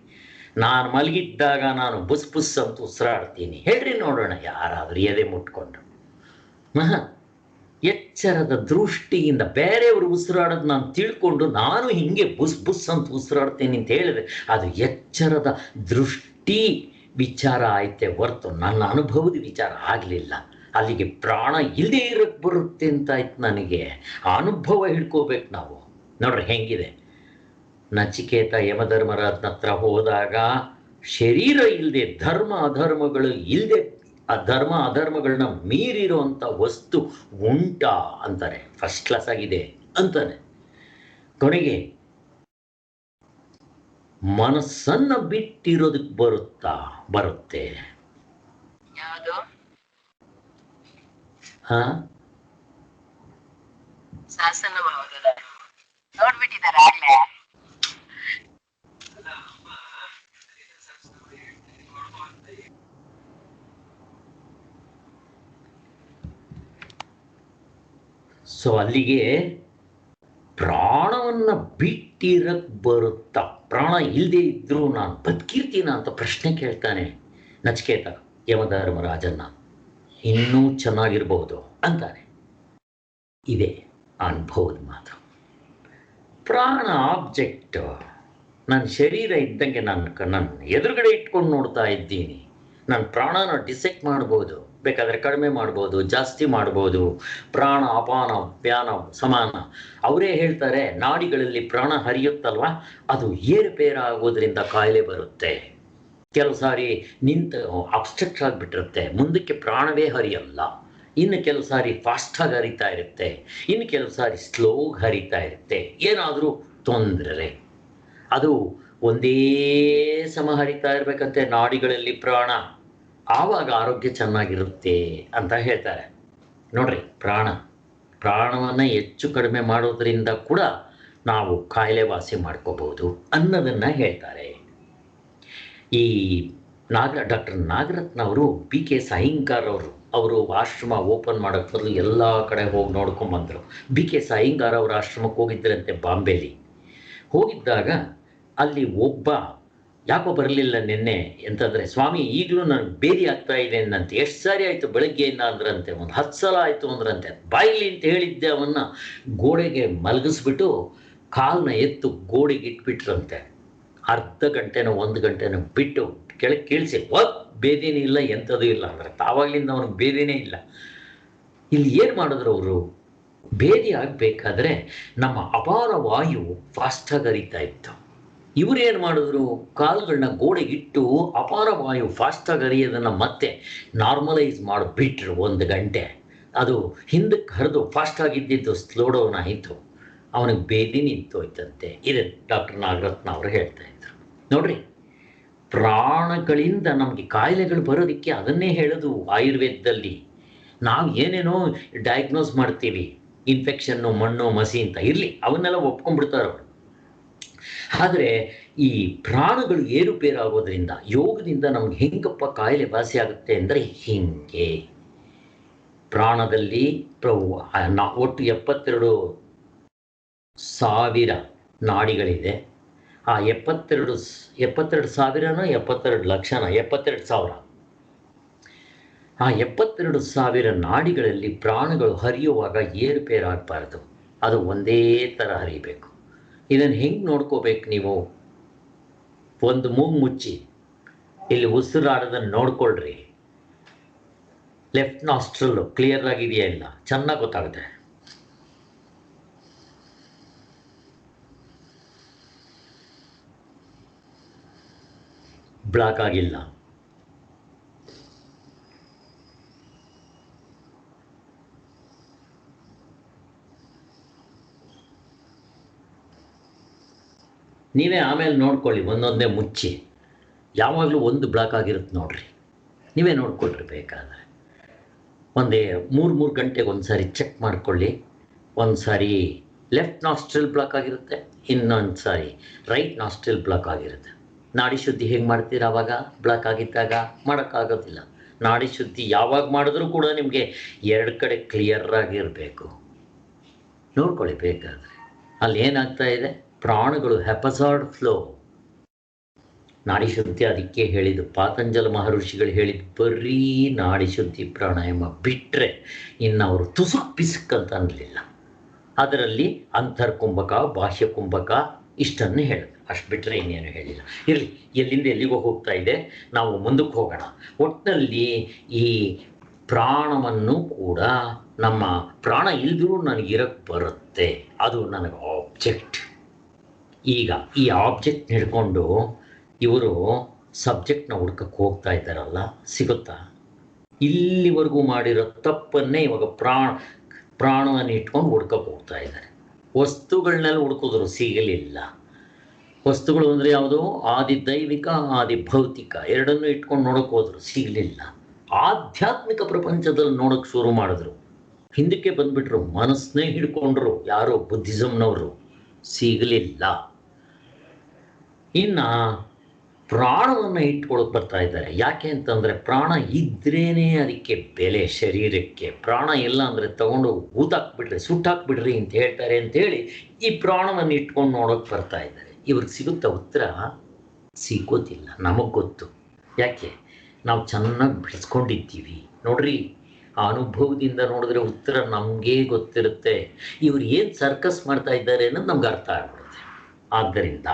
ನಾನು ಮಲಗಿದ್ದಾಗ ನಾನು ಬುಸ್ ಬುಸ್ ಅಂತ ಉಸಿರಾಡ್ತೀನಿ ಹೇಳ್ರಿ ನೋಡೋಣ. ಯಾರಾದ್ರೂ ಎದೆ ಮುಟ್ಕೊಂಡು ಎಚ್ಚರದ ದೃಷ್ಟಿಯಿಂದ ಬೇರೆಯವರು ಉಸಿರಾಡೋದು ನಾನು ತಿಳ್ಕೊಂಡು ನಾನು ಹಿಂಗೆ ಬುಸ್ ಬುಸ್ ಅಂತ ಉಸಿರಾಡ್ತೀನಿ ಅಂತ ಹೇಳಿದ್ರೆ ಅದು ಎಚ್ಚರದ ದೃಷ್ಟಿ ವಿಚಾರ ಆಯ್ತೆ ಹೊರತು ನನ್ನ ಅನುಭವದ ವಿಚಾರ ಆಗಲಿಲ್ಲ. ಅಲ್ಲಿಗೆ ಪ್ರಾಣ ಇಲ್ಲದೆ ಇರಕ್ಕೆ ಬರುತ್ತೆ ಅಂತ ಆಯ್ತು ನನಗೆ. ಆ ಅನುಭವ ಹಿಡ್ಕೋಬೇಕು ನಾವು. ನೋಡ್ರಿ ಹೆಂಗಿದೆ, ನಚಿಕೇತ ಯಮಧರ್ಮರಾಜನ ಹತ್ರ ಹೋದಾಗ ಶರೀರ ಇಲ್ಲದೆ ಧರ್ಮ ಅಧರ್ಮಗಳು ಇಲ್ಲದೆ ಆ ಧರ್ಮ ಅಧರ್ಮಗಳನ್ನ ಮೀರಿರುವಂಥ ವಸ್ತು ಉಂಟಾ ಅಂತಾರೆ. ಫಸ್ಟ್ ಕ್ಲಾಸ್ ಆಗಿದೆ ಅಂತಾನೆ. ಕೊನೆಗೆ ಮನಸ್ಸನ್ನ ಬಿಟ್ಟಿರೋದಕ್ಕೆ ಬರುತ್ತೆ. ಯಾವುದು ಹಾ, ಶಾಸನ ನೋಡ್ಬಿಟ್ಟಿದ್ದಾರೆ ಆಗ್ಲೇ. ಸೊ ಅಲ್ಲಿಗೆ ಪ್ರಾಣವನ್ನ ಬಿಟ್ಟಿರಕ್ ಬರುತ್ತಾ? ಪ್ರಾಣ ಇಲ್ಲದೆ ಇದ್ರೂ ನಾನು ಬದುಕಿರ್ತೀನ ಅಂತ ಪ್ರಶ್ನೆ ಕೇಳ್ತಾನೆ ನಚಿಕೇತ ಯಮಧರ್ಮರಾಜನ್ನ. ಇನ್ನೂ ಚೆನ್ನಾಗಿರ್ಬಹುದು ಅಂತಾನೆ. ಇದೆ ಅನುಭವದ ಮಾತು. ಪ್ರಾಣ ಆಬ್ಜೆಕ್ಟ್, ನನ್ನ ಶರೀರ ಇದ್ದಂಗೆ ನನ್ನ ಎದುರುಗಡೆ ಇಟ್ಕೊಂಡು ನೋಡ್ತಾ ಇದ್ದೀನಿ. ನನ್ನ ಪ್ರಾಣನ ಡಿಸೆಕ್ಟ್ ಮಾಡ್ಬೋದು, ಬೇಕಾದರೆ ಕಡಿಮೆ ಮಾಡ್ಬೋದು, ಜಾಸ್ತಿ ಮಾಡ್ಬೋದು. ಪ್ರಾಣ ಅಪಾನ ವ್ಯಾನ ಸಮಾನ. ಅವರೇ ಹೇಳ್ತಾರೆ ನಾಡಿಗಳಲ್ಲಿ ಪ್ರಾಣ ಹರಿಯುತ್ತಲ್ವ, ಅದು ಏರುಪೇರಾಗೋದ್ರಿಂದ ಕಾಯಿಲೆ ಬರುತ್ತೆ. ಕೆಲವು ಸಾರಿ ನಿಂತು ಅಬ್ಸ್ಟ್ರಕ್ಟ್ ಆಗಿಬಿಟ್ಟಿರುತ್ತೆ, ಮುಂದಕ್ಕೆ ಪ್ರಾಣವೇ ಹರಿಯಲ್ಲ. ಇನ್ನು ಕೆಲವು ಸಾರಿ ಫಾಸ್ಟಾಗಿ ಹರಿತಾ ಇರುತ್ತೆ, ಇನ್ನು ಕೆಲವು ಸಾರಿ ಸ್ಲೋಗಿ ಹರಿತಾ ಇರುತ್ತೆ. ಏನಾದರೂ ತೊಂದರೆ, ಅದು ಒಂದೇ ಸಮ ಹರಿತಾ ಇರಬೇಕಂತೆ ನಾಡಿಗಳಲ್ಲಿ ಪ್ರಾಣ. ಆವಾಗ ಆರೋಗ್ಯ ಚೆನ್ನಾಗಿರುತ್ತೆ ಅಂತ ಹೇಳ್ತಾರೆ. ನೋಡ್ರಿ, ಪ್ರಾಣವನ್ನು ಹೆಚ್ಚು ಕಡಿಮೆ ಮಾಡೋದ್ರಿಂದ ಕೂಡ ನಾವು ಕಾಯಿಲೆ ವಾಸಿ ಮಾಡ್ಕೋಬಹುದು ಅನ್ನೋದನ್ನು ಹೇಳ್ತಾರೆ. ಈ ಡಾಕ್ಟರ್ ನಾಗರತ್ನ ಅವರು PK ಸಾಯಿಂಗಾರ್ ಅವರು ಆಶ್ರಮ ಓಪನ್ ಮಾಡೋಕ್ಕೆ ಬದಲು ಎಲ್ಲ ಕಡೆ ಹೋಗಿ ನೋಡ್ಕೊಂಬಂದರು. BK ಸಾಯಿಂಗಾರ್ ಅವರ ಆಶ್ರಮಕ್ಕೆ ಹೋಗಿದ್ದರಂತೆ ಬಾಂಬೆಲಿ. ಹೋಗಿದ್ದಾಗ ಅಲ್ಲಿ ಒಬ್ಬ ಯಾಕೋ ಬರಲಿಲ್ಲ ನಿನ್ನೆ ಅಂತಂದರೆ, ಸ್ವಾಮಿ ಈಗಲೂ ನನಗೆ ಬೇದಿ ಆಗ್ತಾ ಇದೆ ಅಂತೆ. ಎಷ್ಟು ಸಾರಿ ಆಯಿತು ಬೆಳಗ್ಗೆಯಿಂದ ಅಂದ್ರಂತೆ, ಒಂದು 10 ಸಲ ಆಯಿತು ಅಂದ್ರಂತೆ. ಬಾಯಿಲಿ ಅಂತ ಹೇಳಿದ್ದೆ ಅವನ್ನ ಗೋಡೆಗೆ ಮಲಗಿಸ್ಬಿಟ್ಟು ಕಾಲನ್ನ ಎತ್ತು ಗೋಡೆಗೆ ಇಟ್ಬಿಟ್ರಂತೆ. ಅರ್ಧ ಗಂಟೆನೋ 1 ಗಂಟೆನೋ ಬಿಟ್ಟು ಕೆಳಗೆ ಕೀಳಿಸಿ ಬೇದಿನೇ ಇಲ್ಲ ಎಂಥದೂ ಇಲ್ಲ ಅಂದರೆ ತಾವಾಗಲಿಂದ ಅವನಿಗೆ ಬೇದಿನೇ ಇಲ್ಲ. ಇಲ್ಲಿ ಏನು ಮಾಡಿದ್ರು ಅವರು? ಬೇದಿ ಆಗಬೇಕಾದ್ರೆ ನಮ್ಮ ಅಪಾರ ವಾಯು ಫಾಸ್ಟಾಗಿ ಹರಿತಾ ಇತ್ತು. ಇವರೇನು ಮಾಡಿದ್ರು? ಕಾಲುಗಳನ್ನ ಗೋಡೆಗಿಟ್ಟು ಅಪಾರ ವಾಯು ಫಾಸ್ಟಾಗಿ ಹರಿಯೋದನ್ನು ಮತ್ತೆ ನಾರ್ಮಲೈಸ್ ಮಾಡಿಬಿಟ್ರು 1 ಗಂಟೆ. ಅದು ಹಿಂದಕ್ಕೆ ಹರಿದು ಫಾಸ್ಟಾಗಿದ್ದಿದ್ದು ಸ್ಲೋ ಡೌನ್ ಆಯಿತು. ಅವನಿಗೆ ಬೇದಿ ನಿಂತೋಯ್ತಂತೆ. ಇದೆ ಡಾಕ್ಟರ್ ನಾಗರತ್ನ ಅವರು ಹೇಳ್ತಾ ಇದ್ರು. ನೋಡ್ರಿ, ಪ್ರಾಣಗಳಿಂದ ನಮಗೆ ಕಾಯಿಲೆಗಳು ಬರೋದಕ್ಕೆ ಅದನ್ನೇ ಹೇಳೋದು ಆಯುರ್ವೇದದಲ್ಲಿ. ನಾವು ಏನೇನೋ ಡಯಾಗ್ನೋಸ್ ಮಾಡ್ತೀವಿ, ಇನ್ಫೆಕ್ಷನ್ನು, ಮಣ್ಣು ಮಸಿ ಅಂತ ಇರಲಿ, ಅವನ್ನೆಲ್ಲ ಒಪ್ಕೊಂಡ್ಬಿಡ್ತಾರೆ ಅವರು. ಆದರೆ ಈ ಪ್ರಾಣಗಳು ಏರುಪೇರಾಗೋದ್ರಿಂದ ಯೋಗದಿಂದ ನಮ್ಗೆ ಹೆಂಗಪ್ಪ ಕಾಯಿಲೆ ವಾಸಿ ಆಗುತ್ತೆ ಅಂದರೆ ಹಿಂಗೆ. ಪ್ರಾಣದಲ್ಲಿ ಒಟ್ಟು 72,000 ನಾಡಿಗಳಿದೆ. ಆ 72,000ನೋ 72 ಲಕ್ಷನೋ 72,000. ಆ 72,000 ನಾಡಿಗಳಲ್ಲಿ ಪ್ರಾಣಗಳು ಹರಿಯುವಾಗ ಏರುಪೇರಾಗಬಾರ್ದು, ಅದು ಒಂದೇ ಥರ ಹರಿಬೇಕು. ಇದನ್ನು ಹೆಂಗೆ ನೋಡ್ಕೋಬೇಕು ನೀವು? ಒಂದು ಮೂಗು ಮುಚ್ಚಿ ಇಲ್ಲಿ ಉಸಿರಾಡೋದನ್ನು ನೋಡ್ಕೊಳ್ರಿ. ಲೆಫ್ಟ್ ನಾಸ್ಟ್ರಲ್ಲು ಕ್ಲಿಯರ್ ಆಗಿದೆಯಾ ಇಲ್ಲ ಚೆನ್ನಾಗಿ ಗೊತ್ತಾಗುತ್ತೆ. ಬ್ಲಾಕ್ ಆಗಿಲ್ಲ. ನೀವೇ ಆಮೇಲೆ ನೋಡ್ಕೊಳ್ಳಿ, ಒಂದೊಂದೇ ಮುಚ್ಚಿ. ಯಾವಾಗಲೂ ಒಂದು ಬ್ಲಾಕ್ ಆಗಿರುತ್ತೆ ನೋಡ್ರಿ, ನೀವೇ ನೋಡ್ಕೊಳ್ರಿ. ಬೇಕಾದರೆ ಒಂದೇ 3 ಗಂಟೆಗೆ ಒಂದು ಸಾರಿ ಚೆಕ್ ಮಾಡ್ಕೊಳ್ಳಿ. ಒಂದು ಸಾರಿ ಲೆಫ್ಟ್ ನಾಸ್ಟ್ರಿಲ್ ಬ್ಲಾಕ್ ಆಗಿರುತ್ತೆ, ಇನ್ನೊಂದು ಸಾರಿ ರೈಟ್ ನಾಸ್ಟ್ರಿಲ್ ಬ್ಲಾಕ್ ಆಗಿರುತ್ತೆ. ನಾಡಿ ಶುದ್ಧಿ ಹೇಗೆ ಮಾಡ್ತೀರ? ಆವಾಗ ಬ್ಲಾಕ್ ಆಗಿದ್ದಾಗ ಮಾಡೋಕ್ಕಾಗೋದಿಲ್ಲ. ನಾಡಿ ಶುದ್ಧಿ ಯಾವಾಗ ಮಾಡಿದ್ರೂ ಕೂಡ ನಿಮಗೆ 2 ಕಡೆ ಕ್ಲಿಯರ್ ಆಗಿರಬೇಕು. ನೋಡ್ಕೊಳ್ಳಿ ಬೇಕಾದರೆ. ಅಲ್ಲಿ ಏನಾಗ್ತಾ ಇದೆ? ಪ್ರಾಣಗಳು ಹೆಪಸಾಯ್ಡ್ ಫ್ಲೋ, ನಾಡಿ ಶುದ್ಧಿ ಅದಕ್ಕೆ ಹೇಳಿದ್ದು, ಪಾತಂಜಲ ಮಹರ್ಷಿಗಳು ಹೇಳಿದ್ದು ಬರೀ ನಾಡಿ ಶುದ್ಧಿ ಪ್ರಾಣಾಯಾಮ ಬಿಟ್ಟರೆ ಇನ್ನು ಅವರು ತುಸುಕ್ ಪಿಸುಕ್ ಅಂತ ಅನ್ನಲಿಲ್ಲ. ಅದರಲ್ಲಿ ಅಂತರ್ಕುಂಭಕ ಬಾಹ್ಯ ಕುಂಭಕ ಇಷ್ಟನ್ನು ಹೇಳಿದ್ರು, ಅಷ್ಟು ಬಿಟ್ಟರೆ ಇನ್ನೇನು ಹೇಳಿಲ್ಲ. ಇರಲಿ, ಎಲ್ಲಿಂದ ಎಲ್ಲಿಗೋ ಹೋಗ್ತಾ ಇದೆ, ನಾವು ಮುಂದಕ್ಕೆ ಹೋಗೋಣ. ಒಟ್ಟಿನಲ್ಲಿ ಈ ಪ್ರಾಣವನ್ನು ಕೂಡ ನಮ್ಮ ಪ್ರಾಣ ಇಲ್ದರೂ ನನಗಿರಕ್ಕೆ ಬರುತ್ತೆ, ಅದು ನನಗೆ ಆಬ್ಜೆಕ್ಟ್. ಈಗ ಈ ಆಬ್ಜೆಕ್ಟ್ ಹಿಡ್ಕೊಂಡು ಇವರು ಸಬ್ಜೆಕ್ಟ್ನ ಹುಡ್ಕಕ್ಕೆ ಹೋಗ್ತಾ ಇದ್ದಾರಲ್ಲ, ಸಿಗುತ್ತಾ? ಇಲ್ಲಿವರೆಗೂ ಮಾಡಿರೋ ತಪ್ಪನ್ನೇ ಇವಾಗ ಪ್ರಾಣವನ್ನು ಇಟ್ಕೊಂಡು ಹುಡ್ಕಕ್ಕೆ ಹೋಗ್ತಾ ಇದ್ದಾರೆ. ವಸ್ತುಗಳನ್ನೆಲ್ಲ ಹುಡ್ಕಿದ್ರು, ಸಿಗಲಿಲ್ಲ. ವಸ್ತುಗಳು ಅಂದರೆ ಯಾವುದು? ಆದಿ ದೈವಿಕ ಆದಿ ಭೌತಿಕ ಎರಡನ್ನೂ ಇಟ್ಕೊಂಡು ನೋಡೋಕೆ ಹೋದ್ರು, ಸಿಗಲಿಲ್ಲ. ಆಧ್ಯಾತ್ಮಿಕ ಪ್ರಪಂಚದಲ್ಲಿ ನೋಡೋಕ್ಕೆ ಶುರು ಮಾಡಿದ್ರು, ಹಿಂದಕ್ಕೆ ಬಂದುಬಿಟ್ರು, ಮನಸ್ಸನ್ನೇ ಹಿಡ್ಕೊಂಡ್ರು ಯಾರೋ ಬುದ್ಧಿಸಮ್ನವರು, ಸಿಗಲಿಲ್ಲ. ಇನ್ನು ಪ್ರಾಣವನ್ನು ಇಟ್ಕೊಳಕ್ಕೆ ಬರ್ತಾ ಇದ್ದಾರೆ. ಯಾಕೆ ಅಂತಂದರೆ ಪ್ರಾಣ ಇದ್ರೇ ಅದಕ್ಕೆ ಬೆಲೆ ಶರೀರಕ್ಕೆ. ಪ್ರಾಣ ಇಲ್ಲ ಅಂದರೆ ತಗೊಂಡು ಊತಾಕ್ಬಿಡ್ರಿ, ಸುಟ್ಟಾಕ್ಬಿಡ್ರಿ ಅಂತ ಹೇಳ್ತಾರೆ ಅಂತೇಳಿ ಈ ಪ್ರಾಣವನ್ನು ಇಟ್ಕೊಂಡು ನೋಡೋಕೆ ಬರ್ತಾ ಇದ್ದಾರೆ. ಇವ್ರಿಗೆ ಸಿಗುತ್ತಾ ಉತ್ತರ? ಸಿಗೋದಿಲ್ಲ. ನಮಗೆ ಗೊತ್ತು. ಯಾಕೆ? ನಾವು ಚೆನ್ನಾಗಿ ಬಿಡಿಸ್ಕೊಂಡಿದ್ದೀವಿ ನೋಡ್ರಿ. ಆ ಅನುಭವದಿಂದ ನೋಡಿದ್ರೆ ಉತ್ತರ ನಮಗೇ ಗೊತ್ತಿರುತ್ತೆ. ಇವ್ರು ಏನು ಸರ್ಕಸ್ ಮಾಡ್ತಾ ಇದ್ದಾರೆ ಅನ್ನೋದು ನಮ್ಗೆ ಅರ್ಥ ಆಗ್ಬಿಡುತ್ತೆ. ಆದ್ದರಿಂದ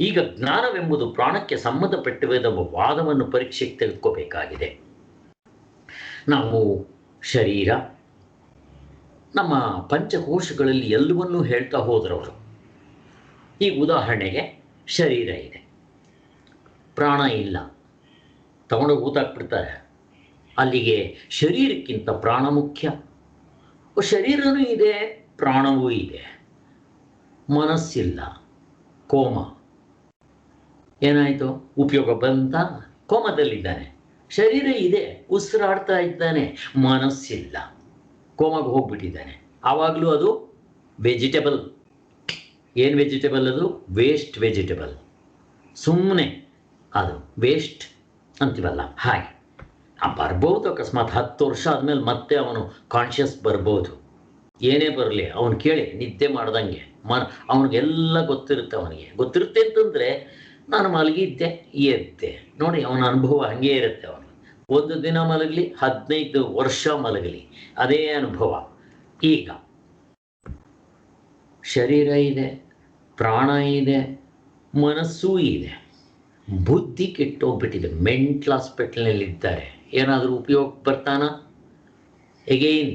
ಈಗ ಜ್ಞಾನವೆಂಬುದು ಪ್ರಾಣಕ್ಕೆ ಸಂಬಂಧಪಟ್ಟಿರುವ ವಾದವನ್ನು ಪರೀಕ್ಷೆಗೆ ತೆಗೆದುಕೋಬೇಕಾಗಿದೆ. ನಾವು ಶರೀರ, ನಮ್ಮ ಪಂಚಕೋಶಗಳಲ್ಲಿ ಎಲ್ಲವನ್ನೂ ಹೇಳ್ತಾ ಹೋದ್ರವರು. ಈಗ ಉದಾಹರಣೆಗೆ ಶರೀರ ಇದೆ, ಪ್ರಾಣ ಇಲ್ಲ, ತಗೊಂಡೋಗಿ ಊತಾಕ್ಬಿಡ್ತಾರೆ. ಅಲ್ಲಿಗೆ ಶರೀರಕ್ಕಿಂತ ಪ್ರಾಣ ಮುಖ್ಯ. ಶರೀರನೂ ಇದೆ, ಪ್ರಾಣವೂ ಇದೆ. ಮನಸ್ಸಿಲ್ಲ, ಕೋಮ. ಏನಾಯಿತು? ಉಪಯೋಗ ಬಂತ? ಕೋಮದಲ್ಲಿದ್ದಾನೆ. ಶರೀರ ಇದೆ, ಉಸಿರಾಡ್ತಾ ಇದ್ದಾನೆ, ಮನಸ್ಸಿಲ್ಲ, ಕೋಮಗೆ ಹೋಗ್ಬಿಟ್ಟಿದ್ದಾನೆ. ಆವಾಗಲೂ ಅದು ವೆಜಿಟೇಬಲ್. ಏನು ವೆಜಿಟೇಬಲ್? ಅದು ವೇಸ್ಟ್ ವೆಜಿಟೇಬಲ್. ಸುಮ್ಮನೆ ಅದು ವೇಸ್ಟ್ ಅಂತೀವಲ್ಲ, ಹಾಗೆ ಬರ್ಬೋದು. ಅಕಸ್ಮಾತ್ 10 ವರ್ಷ ಆದಮೇಲೆ ಮತ್ತೆ ಅವನು ಕಾನ್ಷಿಯಸ್ ಬರ್ಬೋದು. ಏನೇ ಬರಲಿ, ಅವನು ಕೇಳಿ ನಿದ್ದೆ ಮಾಡ್ದಂಗೆ ಅವನಿಗೆಲ್ಲ ಗೊತ್ತಿರುತ್ತೆ. ಅವನಿಗೆ ಗೊತ್ತಿರುತ್ತೆ ಅಂತಂದರೆ ನಾನು ಮಲಗಿದ್ದೆ, ಎದ್ದೆ ನೋಡಿ, ಅವನ ಅನುಭವ ಹಾಗೇ ಇರುತ್ತೆ. ಅವನು ಒಂದು ದಿನ ಮಲಗಲಿ, 15 ವರ್ಷ ಮಲಗಲಿ, ಅದೇ ಅನುಭವ. ಈಗ ಶರೀರ ಇದೆ, ಪ್ರಾಣ ಇದೆ, ಮನಸ್ಸೂ ಇದೆ. ಬುದ್ಧಿ ಕೆಟ್ಟೋಗ್ಬಿಟ್ಟಿದೆ, ಮೆಂಟಲ್ ಹಾಸ್ಪಿಟಲ್ನಲ್ಲಿದ್ದಾರೆ. ಏನಾದರೂ ಉಪಯೋಗ ಬರ್ತಾನ? ಎಗೈನ್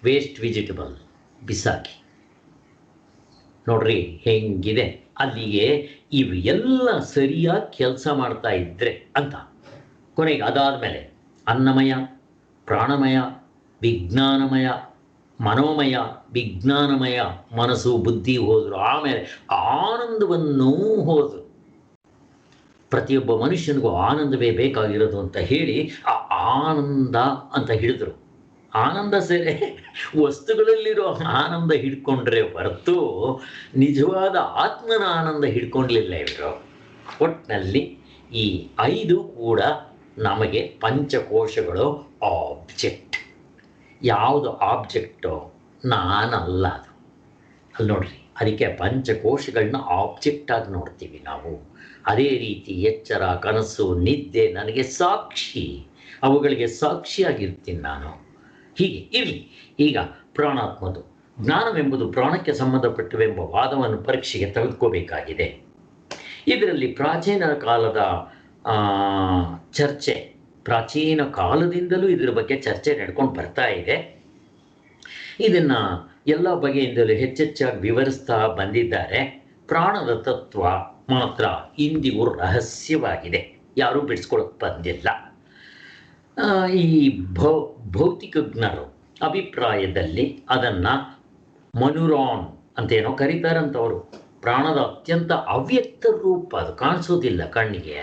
ವೇಸ್ಟ್ ವೆಜಿಟೇಬಲ್ ಬಿಸಾಕಿ. ನೋಡ್ರಿ ಹೆಂಗಿದೆ. ಅಲ್ಲಿಗೆ ಇವು ಎಲ್ಲ ಸರಿಯಾಗಿ ಕೆಲಸ ಮಾಡ್ತಾ ಇದ್ರೆ ಅಂತ. ಕೊನೆಗೆ ಅದಾದಮೇಲೆ ಅನ್ನಮಯ, ಪ್ರಾಣಮಯ, ವಿಜ್ಞಾನಮಯ, ಮನೋಮಯ, ವಿಜ್ಞಾನಮಯ, ಮನಸ್ಸು ಬುದ್ಧಿ ಹೋದರು. ಆಮೇಲೆ ಆನಂದವನ್ನೂ ಹೋದರು. ಪ್ರತಿಯೊಬ್ಬ ಮನುಷ್ಯನಿಗೂ ಆನಂದವೇ ಬೇಕಾಗಿರೋದು ಅಂತ ಹೇಳಿ ಆ ಆನಂದ ಅಂತ ಹಿಡಿದ್ರು. ಆನಂದ ಸೇರೆ ವಸ್ತುಗಳಲ್ಲಿರೋ ಆನಂದ ಹಿಡ್ಕೊಂಡ್ರೆ ಹೊರತು ನಿಜವಾದ ಆತ್ಮನ ಆನಂದ ಹಿಡ್ಕೊಂಡ್ಲಿಲ್ಲ ಇವರು. ಒಟ್ಟಿನಲ್ಲಿ ಈ 5 ಕೂಡ ನಮಗೆ ಪಂಚಕೋಶಗಳು ಆಬ್ಜೆಕ್ಟ್. ಯಾವುದು ಆಬ್ಜೆಕ್ಟು? ನಾನಲ್ಲ ಅದು. ಅಲ್ಲಿ ನೋಡ್ರಿ, ಅದಕ್ಕೆ ಪಂಚಕೋಶಗಳನ್ನ ಆಬ್ಜೆಕ್ಟಾಗಿ ನೋಡ್ತೀವಿ ನಾವು. ಅದೇ ರೀತಿ ಎಚ್ಚರ, ಕನಸು, ನಿದ್ದೆ ನನಗೆ ಸಾಕ್ಷಿ, ಅವುಗಳಿಗೆ ಸಾಕ್ಷಿಯಾಗಿರ್ತೀನಿ ನಾನು. ಹೀಗೆ ಇರಲಿ. ಈಗ ಪ್ರಾಣಾತ್ಮದು ಜ್ಞಾನವೆಂಬುದು ಪ್ರಾಣಕ್ಕೆ ಸಂಬಂಧಪಟ್ಟವೆಂಬ ವಾದವನ್ನು ಪರೀಕ್ಷೆಗೆ ತೆಗೆದುಕೋಬೇಕಾಗಿದೆ. ಇದರಲ್ಲಿ ಪ್ರಾಚೀನ ಕಾಲದ ಚರ್ಚೆ, ಪ್ರಾಚೀನ ಕಾಲದಿಂದಲೂ ಇದರ ಬಗ್ಗೆ ಚರ್ಚೆ ನಡ್ಕೊಂಡು ಬರ್ತಾ ಇದೆ. ಇದನ್ನು ಎಲ್ಲ ಬಗೆಯಿಂದಲೂ ಹೆಚ್ಚೆಚ್ಚಾಗಿ ವಿವರಿಸ್ತಾ ಬಂದಿದ್ದಾರೆ. ಪ್ರಾಣದ ತತ್ವ ಮಾತ್ರ ಇಂದಿಗೂ ರಹಸ್ಯವಾಗಿದೆ, ಯಾರೂ ಬಿಡಿಸ್ಕೊಳ್ಳೋಕೆ ಬಂದಿಲ್ಲ. ಈ ಭೌತಿಕಜ್ಞರು ಅಭಿಪ್ರಾಯದಲ್ಲಿ ಅದನ್ನು ಮನುರಾನ್ ಅಂತೇನೋ ಕರೀತಾರಂಥವರು. ಪ್ರಾಣದ ಅತ್ಯಂತ ಅವ್ಯಕ್ತ ರೂಪ, ಅದು ಕಾಣಿಸೋದಿಲ್ಲ ಕಣ್ಣಿಗೆ.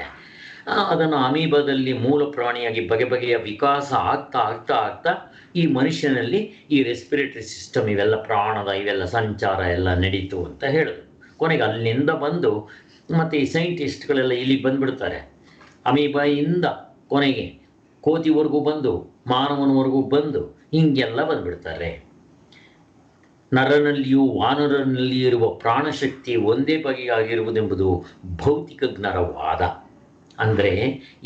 ಅದನ್ನು ಅಮೀಬಾದಲ್ಲಿ ಮೂಲ ಪ್ರಾಣಿಯಾಗಿ ಬಗೆ ಬಗೆಯ ವಿಕಾಸ ಆಗ್ತಾ ಆಗ್ತಾ ಆಗ್ತಾ ಈ ಮನುಷ್ಯನಲ್ಲಿ ಈ ರೆಸ್ಪಿರೇಟರಿ ಸಿಸ್ಟಮ್ ಇವೆಲ್ಲ ಪ್ರಾಣದ ಇವೆಲ್ಲ ಸಂಚಾರ ಎಲ್ಲ ನಡೀತು ಅಂತ ಹೇಳಿದ್ರು. ಕೊನೆಗೆ ಅಲ್ಲಿಂದ ಬಂದು ಮತ್ತು ಈ ಸೈಂಟಿಸ್ಟ್ಗಳೆಲ್ಲ ಇಲ್ಲಿಗೆ ಬಂದುಬಿಡ್ತಾರೆ. ಅಮೀಬಾಯಿಂದ ಕೊನೆಗೆ ಕೋತಿವರೆಗೂ ಬಂದು ಮಾನವನವರೆಗೂ ಬಂದು ಹಿಂಗೆಲ್ಲ ಬಂದುಬಿಡ್ತಾರೆ. ನರನಲ್ಲಿಯೂ ವಾನರನಲ್ಲಿಯೂ ಇರುವ ಪ್ರಾಣಶಕ್ತಿ ಒಂದೇ ಬಗೆಯಾಗಿರುವುದೆಂಬುದು ಭೌತಿಕಜ್ಞರ ವಾದ. ಅಂದರೆ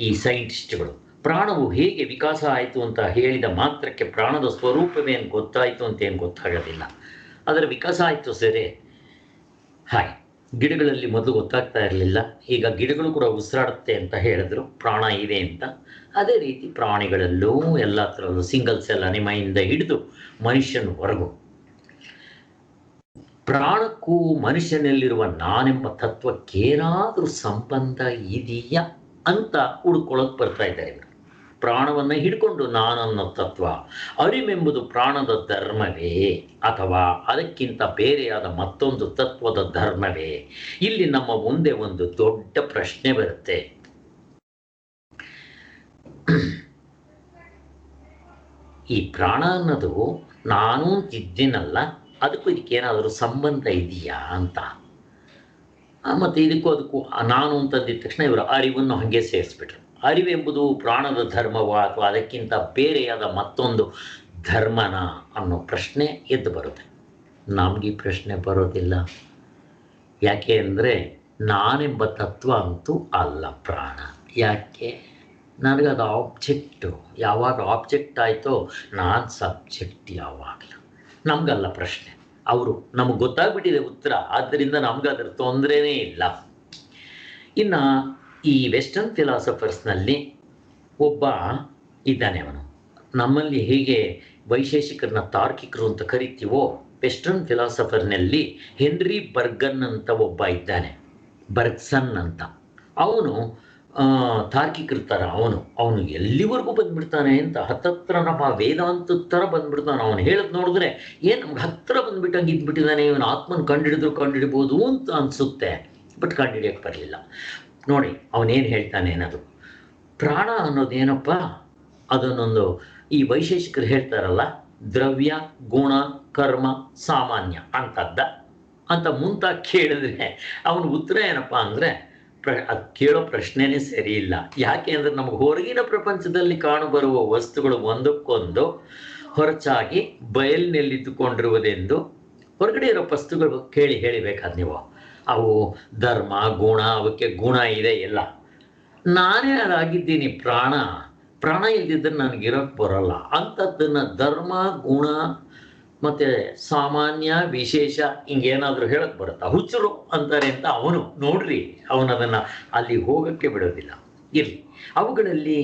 ಈ ಸೈಂಟಿಸ್ಟ್ಗಳು ಪ್ರಾಣವು ಹೇಗೆ ವಿಕಾಸ ಆಯಿತು ಅಂತ ಹೇಳಿದ ಮಾತ್ರಕ್ಕೆ ಪ್ರಾಣದ ಸ್ವರೂಪವೇನು ಗೊತ್ತಾಯಿತು ಅಂತ ಏನು ಗೊತ್ತಾಗೋದಿಲ್ಲ. ಅದರ ವಿಕಾಸ ಆಯಿತು ಸರಿ. ಹಾಗೆ ಗಿಡಗಳಲ್ಲಿ ಮೊದಲು ಗೊತ್ತಾಗ್ತಾ ಇರಲಿಲ್ಲ, ಈಗ ಗಿಡಗಳು ಕೂಡ ಉಸಿರಾಡುತ್ತೆ ಅಂತ ಹೇಳಿದ್ರು, ಪ್ರಾಣ ಇದೆ ಅಂತ. ಅದೇ ರೀತಿ ಪ್ರಾಣಿಗಳಲ್ಲೂ ಎಲ್ಲ ಥರಲ್ಲೂ ಸಿಂಗಲ್ ಸೆಲ್ ಅನಿಮೆಯಿಂದ ಹಿಡಿದು ಮನುಷ್ಯನವರೆಗೂ ಪ್ರಾಣಕ್ಕೂ ಮನುಷ್ಯನಲ್ಲಿರುವ ನಾನೆಂಬ ತತ್ವಕ್ಕೇನಾದರೂ ಸಂಬಂಧ ಇದೆಯಾ ಅಂತ ಹುಡ್ಕೊಳ್ಳೋಕೆ ಬರ್ತಾ ಇದ್ದಾರೆ ಇವರು. ಪ್ರಾಣವನ್ನು ಹಿಡ್ಕೊಂಡು ನಾನನ್ನೋ ತತ್ವ, ಅರಿವೆಂಬುದು ಪ್ರಾಣದ ಧರ್ಮವೇ ಅಥವಾ ಅದಕ್ಕಿಂತ ಬೇರೆಯಾದ ಮತ್ತೊಂದು ತತ್ವದ ಧರ್ಮವೇ? ಇಲ್ಲಿ ನಮ್ಮ ಮುಂದೆ ಒಂದು ದೊಡ್ಡ ಪ್ರಶ್ನೆ ಬರುತ್ತೆ. ಈ ಪ್ರಾಣ ಅನ್ನೋದು ನಾನು ಇದ್ದೀನಲ್ಲ, ಅದಕ್ಕೂ ಇದಕ್ಕೇನಾದರೂ ಸಂಬಂಧ ಇದೆಯಾ ಅಂತ. ಮತ್ತು ಅದಕ್ಕೂ ನಾನು ಅಂತಂದಿದ ತಕ್ಷಣ ಇವರು ಅರಿವನ್ನು ಹಾಗೆ ಸೇರಿಸ್ಬಿಟ್ರು. ಅರಿವೆಂಬುದು ಪ್ರಾಣದ ಧರ್ಮವ ಅಥವಾ ಅದಕ್ಕಿಂತ ಬೇರೆಯಾದ ಮತ್ತೊಂದು ಧರ್ಮನ ಅನ್ನೋ ಪ್ರಶ್ನೆ ಎದ್ದು ಬರುತ್ತೆ. ನಮಗೆ ಈ ಪ್ರಶ್ನೆ ಬರೋದಿಲ್ಲ. ಯಾಕೆ ಅಂದರೆ ನಾನೆಂಬ ತತ್ವ ಅಂತೂ ಅಲ್ಲ ಪ್ರಾಣ. ಯಾಕೆ? ನನಗದು ಆಬ್ಜೆಕ್ಟು. ಯಾವಾಗ ಆಬ್ಜೆಕ್ಟ್ ಆಯಿತೋ ನಾನು ಸಬ್ಜೆಕ್ಟ್ ಯಾವಾಗಲೂ. ನಮಗಲ್ಲ ಪ್ರಶ್ನೆ, ಅವರು ನಮಗೆ ಗೊತ್ತಾಗ್ಬಿಟ್ಟಿದೆ ಉತ್ತರ, ಆದ್ದರಿಂದ ನಮ್ಗೆ ಅದರ ತೊಂದರೆನೇ ಇಲ್ಲ. ಇನ್ನು ಈ ವೆಸ್ಟರ್ನ್ ಫಿಲಾಸಫರ್ಸ್ನಲ್ಲಿ ಒಬ್ಬ ಇದ್ದಾನೆ. ಅವನು ನಮ್ಮಲ್ಲಿ ಹೇಗೆ ವೈಶೇಷಿಕರನ್ನ ತಾರ್ಕಿಕರು ಅಂತ ಕರಿತೀವೋ, ವೆಸ್ಟರ್ನ್ ಫಿಲಾಸಫರ್ನಲ್ಲಿ ಹೆನ್ರಿ ಬರ್ಗನ್ ಅಂತ ಒಬ್ಬ ಇದ್ದಾನೆ, ಬರ್ಗ್ಸನ್ ಅಂತ. ಅವನು ತಾರ್ಕಿಕರ ಥರ ಅವನು ಎಲ್ಲಿವರೆಗೂ ಬಂದ್ಬಿಡ್ತಾನೆ ಅಂತ ಹತ್ತತ್ರ ನಮ್ಮ ವೇದಾಂತದ ಥರ ಬಂದ್ಬಿಡ್ತಾನೆ. ಅವನು ಹೇಳೋದು ನೋಡಿದ್ರೆ ಏನು ನಮ್ಗೆ ಹತ್ತಿರ ಬಂದ್ಬಿಟ್ಟಂಗೆ ಇದ್ಬಿಟ್ಟಿದ್ದಾನೆ. ಇವನು ಆತ್ಮನ ಕಂಡಿಡಿಬೋದು ಅಂತ ಅನಿಸುತ್ತೆ, ಬಟ್ ಕಂಡುಹಿಡಿಯೋಕ್ಕೆ ಬರಲಿಲ್ಲ. ನೋಡಿ ಅವನೇನು ಹೇಳ್ತಾನೆ ಅನ್ನೋದು. ಪ್ರಾಣ ಅನ್ನೋದೇನಪ್ಪ, ಅದನ್ನೊಂದು ಈ ವೈಶೇಷಿಕರು ಹೇಳ್ತಾರಲ್ಲ, ದ್ರವ್ಯ ಗುಣ ಕರ್ಮ ಸಾಮಾನ್ಯ ಅಂತ ಮುಂತ ಕೇಳಿದ್ರೆ ಅವನ ಉತ್ತರ ಏನಪ್ಪ ಅಂದರೆ ಅದು ಕೇಳೋ ಪ್ರಶ್ನೆನೇ ಸರಿ ಇಲ್ಲ. ಯಾಕೆ ಅಂದರೆ ನಮಗೆ ಹೊರಗಿನ ಪ್ರಪಂಚದಲ್ಲಿ ಕಾಣಬರುವ ವಸ್ತುಗಳು ಒಂದಕ್ಕೊಂದು ಹೊರಚಾಗಿ ಬಯಲಿನಲ್ಲಿದ್ದುಕೊಂಡಿರುವುದೆಂದು ಹೊರಗಡೆ ಇರೋ ವಸ್ತುಗಳು ಹೇಳಿಬೇಕಾದ ನೀವು. ಅವು ಧರ್ಮ ಗುಣ, ಅವಕ್ಕೆ ಗುಣ ಇದೆ ಎಲ್ಲ. ನಾನೇ ಅದಾಗಿದ್ದೀನಿ ಪ್ರಾಣ ಇಲ್ದಿದ್ದರೆ ನನಗಿರೋಕ್ಕೆ ಬರೋಲ್ಲ. ಅಂಥದ್ದನ್ನು ಧರ್ಮ ಗುಣ ಮತ್ತು ಸಾಮಾನ್ಯ ವಿಶೇಷ ಹಿಂಗೇನಾದರೂ ಹೇಳಕ್ಕೆ ಬರುತ್ತಾ? ಹುಚ್ಚರು ಅಂತಾರೆ ಅಂತ ಅವನು ನೋಡ್ರಿ, ಅವನದನ್ನು ಅಲ್ಲಿ ಹೋಗೋಕ್ಕೆ ಬಿಡೋದಿಲ್ಲ. ಇರಲಿ, ಅವುಗಳಲ್ಲಿ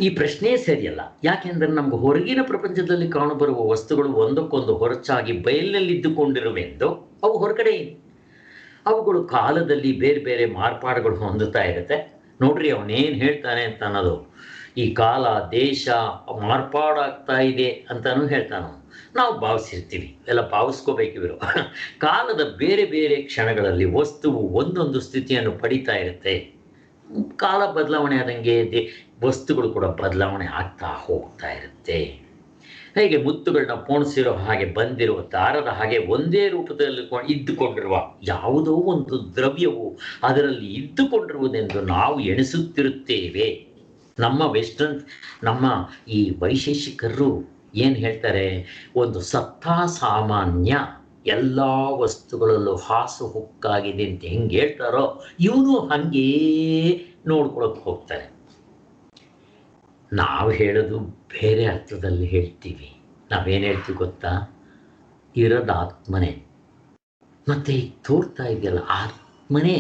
ಈ ಪ್ರಶ್ನೆ ಸರಿಯಲ್ಲ. ಯಾಕೆಂದರೆ ನಮ್ಗೆ ಹೊರಗಿನ ಪ್ರಪಂಚದಲ್ಲಿ ಕಾಣಬರುವ ವಸ್ತುಗಳು ಒಂದಕ್ಕೊಂದು ಹೊರಚಾಗಿ ಬಯಲಿನಲ್ಲಿದ್ದುಕೊಂಡಿರುವೆಂದು ಅವು ಹೊರಗಡೆ ಅವುಗಳು ಕಾಲದಲ್ಲಿ ಬೇರೆ ಬೇರೆ ಮಾರ್ಪಾಡುಗಳು ಹೊಂದುತ್ತಾ ಇರುತ್ತೆ. ನೋಡ್ರಿ ಅವನೇನು ಹೇಳ್ತಾನೆ ಅಂತ ಅನ್ನೋದು. ಈ ಕಾಲ ದೇಶ ಮಾರ್ಪಾಡಾಗ್ತಾ ಇದೆ ಅಂತಲೂ ಹೇಳ್ತಾನೆ. ನಾವು ಭಾವಿಸಿರ್ತೀವಿ, ಎಲ್ಲ ಭಾವಿಸ್ಕೋಬೇಕಿವರು. ಕಾಲದ ಬೇರೆ ಬೇರೆ ಕ್ಷಣಗಳಲ್ಲಿ ವಸ್ತುವು ಒಂದೊಂದು ಸ್ಥಿತಿಯನ್ನು ಪಡಿತಾ ಇರುತ್ತೆ. ಕಾಲ ಬದಲಾವಣೆ ಆದಂಗೆ ವಸ್ತುಗಳು ಕೂಡ ಬದಲಾವಣೆ ಆಗ್ತಾ ಹೋಗ್ತಾ ಇರುತ್ತೆ. ಹೇಗೆ ಮುತ್ತುಗಳನ್ನ ಪೋಣಿಸಿರೋ ಹಾಗೆ ಬಂದಿರುವ ದಾರದ ಹಾಗೆ ಒಂದೇ ರೂಪದಲ್ಲಿ ಇದ್ದುಕೊಂಡಿರುವ ಯಾವುದೋ ಒಂದು ದ್ರವ್ಯವು ಅದರಲ್ಲಿ ಇದ್ದುಕೊಂಡಿರುವುದೆಂದು ನಾವು ಎಣಿಸುತ್ತಿರುತ್ತೇವೆ. ನಮ್ಮ ಈ ವೈಶೇಷಿಕರು ಏನು ಹೇಳ್ತಾರೆ, ಒಂದು ಸತ್ತಾ ಸಾಮಾನ್ಯ ಎಲ್ಲ ವಸ್ತುಗಳಲ್ಲೂ ಹಾಸು ಹುಕ್ಕಾಗಿದೆ ಅಂತ ಹೆಂಗೆ ಹೇಳ್ತಾರೋ ಇವನು ಹಾಗೇ ನೋಡ್ಕೊಳಕ್ಕೆ ಹೋಗ್ತಾರೆ. ನಾವು ಹೇಳೋದು ಬೇರೆ ಅರ್ಥದಲ್ಲಿ ಹೇಳ್ತೀವಿ. ನಾವೇನು ಹೇಳ್ತೀವಿ ಗೊತ್ತಾ? ಇರೋದು ಆತ್ಮನೇ, ಮತ್ತೆ ಈಗ ತೋರ್ತಾ ಇದೆಯಲ್ಲ ಆತ್ಮನೇ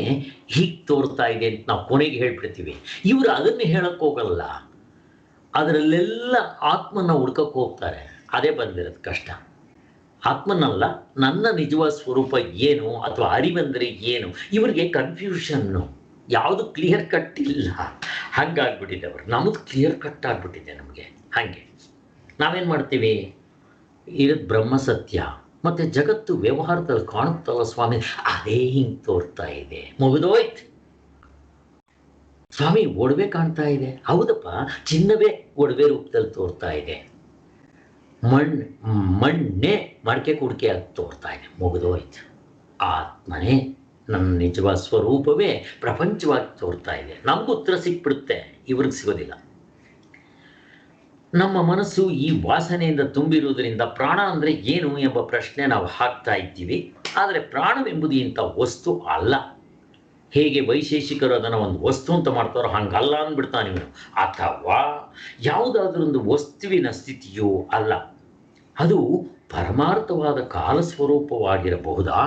ಹೀಗೆ ತೋರ್ತಾ ಇದೆ ಅಂತ ನಾವು ಕೊನೆಗೆ ಹೇಳ್ಬಿಡ್ತೀವಿ. ಇವರು ಅದನ್ನೇ ಹೇಳಕ್ಕೆ ಹೋಗಲ್ಲ, ಅದರಲ್ಲೆಲ್ಲ ಆತ್ಮನ ಹುಡ್ಕಕ್ಕೆ ಹೋಗ್ತಾರೆ. ಅದೇ ಬಂದಿರೋದು ಕಷ್ಟ. ಆತ್ಮನಲ್ಲ, ನನ್ನ ನಿಜವಾದ ಸ್ವರೂಪ ಏನು ಅಥವಾ ಅರಿವಂದರೆ ಏನು, ಇವರಿಗೆ ಕನ್ಫ್ಯೂಷನ್ನು. ಯಾವುದು ಕ್ಲಿಯರ್ ಕಟ್ ಇಲ್ಲ, ಹಂಗಾಗ್ಬಿಟ್ಟಿದೆ ಅವರು. ನಮ್ಮದು ಕ್ಲಿಯರ್ ಕಟ್ ಆಗಿಬಿಟ್ಟಿದೆ ನಮಗೆ. ಹಾಗೆ ನಾವೇನು ಮಾಡ್ತೀವಿ, ಇರೋದು ಬ್ರಹ್ಮ ಸತ್ಯ, ಮತ್ತು ಜಗತ್ತು ವ್ಯವಹಾರದಲ್ಲಿ ಕಾಣುತ್ತಲ್ಲ ಸ್ವಾಮಿ, ಅದೇ ಹಿಂಗೆ ತೋರ್ತಾ ಇದೆ, ಮುಗಿದೋಯ್ತು ಸ್ವಾಮಿ. ಒಡವೆ ಕಾಣ್ತಾ ಇದೆ, ಹೌದಪ್ಪ, ಚಿನ್ನವೇ ಒಡವೆ ರೂಪದಲ್ಲಿ ತೋರ್ತಾ ಇದೆ. ಮಣ್ಣೆ ಮಡಿಕೆ ಕುಡಿಕೆ ಆಗಿ ತೋರ್ತಾ ಇದೆ, ಮುಗಿದೋಯ್ತು. ಆತ್ಮನೇ ನನ್ನ ನಿಜವಾದ ಸ್ವರೂಪವೇ ಪ್ರಪಂಚವಾಗಿ ತೋರ್ತಾ ಇದೆ. ನಮಗೂ ಉತ್ತರ ಸಿಕ್ಬಿಡುತ್ತೆ, ಇವ್ರಿಗೆ ಸಿಗೋದಿಲ್ಲ. ನಮ್ಮ ಮನಸ್ಸು ಈ ವಾಸನೆಯಿಂದ ತುಂಬಿರುವುದರಿಂದ ಪ್ರಾಣ ಅಂದರೆ ಏನು ಎಂಬ ಪ್ರಶ್ನೆ ನಾವು ಹಾಕ್ತಾ ಇದ್ದೀವಿ. ಆದರೆ ಪ್ರಾಣವೆಂಬುದು ಇಂಥ ವಸ್ತು ಅಲ್ಲ. ಹೇಗೆ ವೈಶೇಷಿಕರು ಅದನ್ನು ಒಂದು ವಸ್ತು ಅಂತ ಮಾಡ್ತಾರೋ ಹಂಗಲ್ಲ ಅಂದ್ಬಿಡ್ತಾನೆ ಇವನು. ಅಥವಾ ಯಾವುದಾದ್ರೂ ಒಂದು ವಸ್ತುವಿನ ಸ್ಥಿತಿಯೋ ಅಲ್ಲ, ಅದು ಪರಮಾರ್ಥವಾದ ಕಾಲ ಸ್ವರೂಪವಾಗಿರಬಹುದಾ?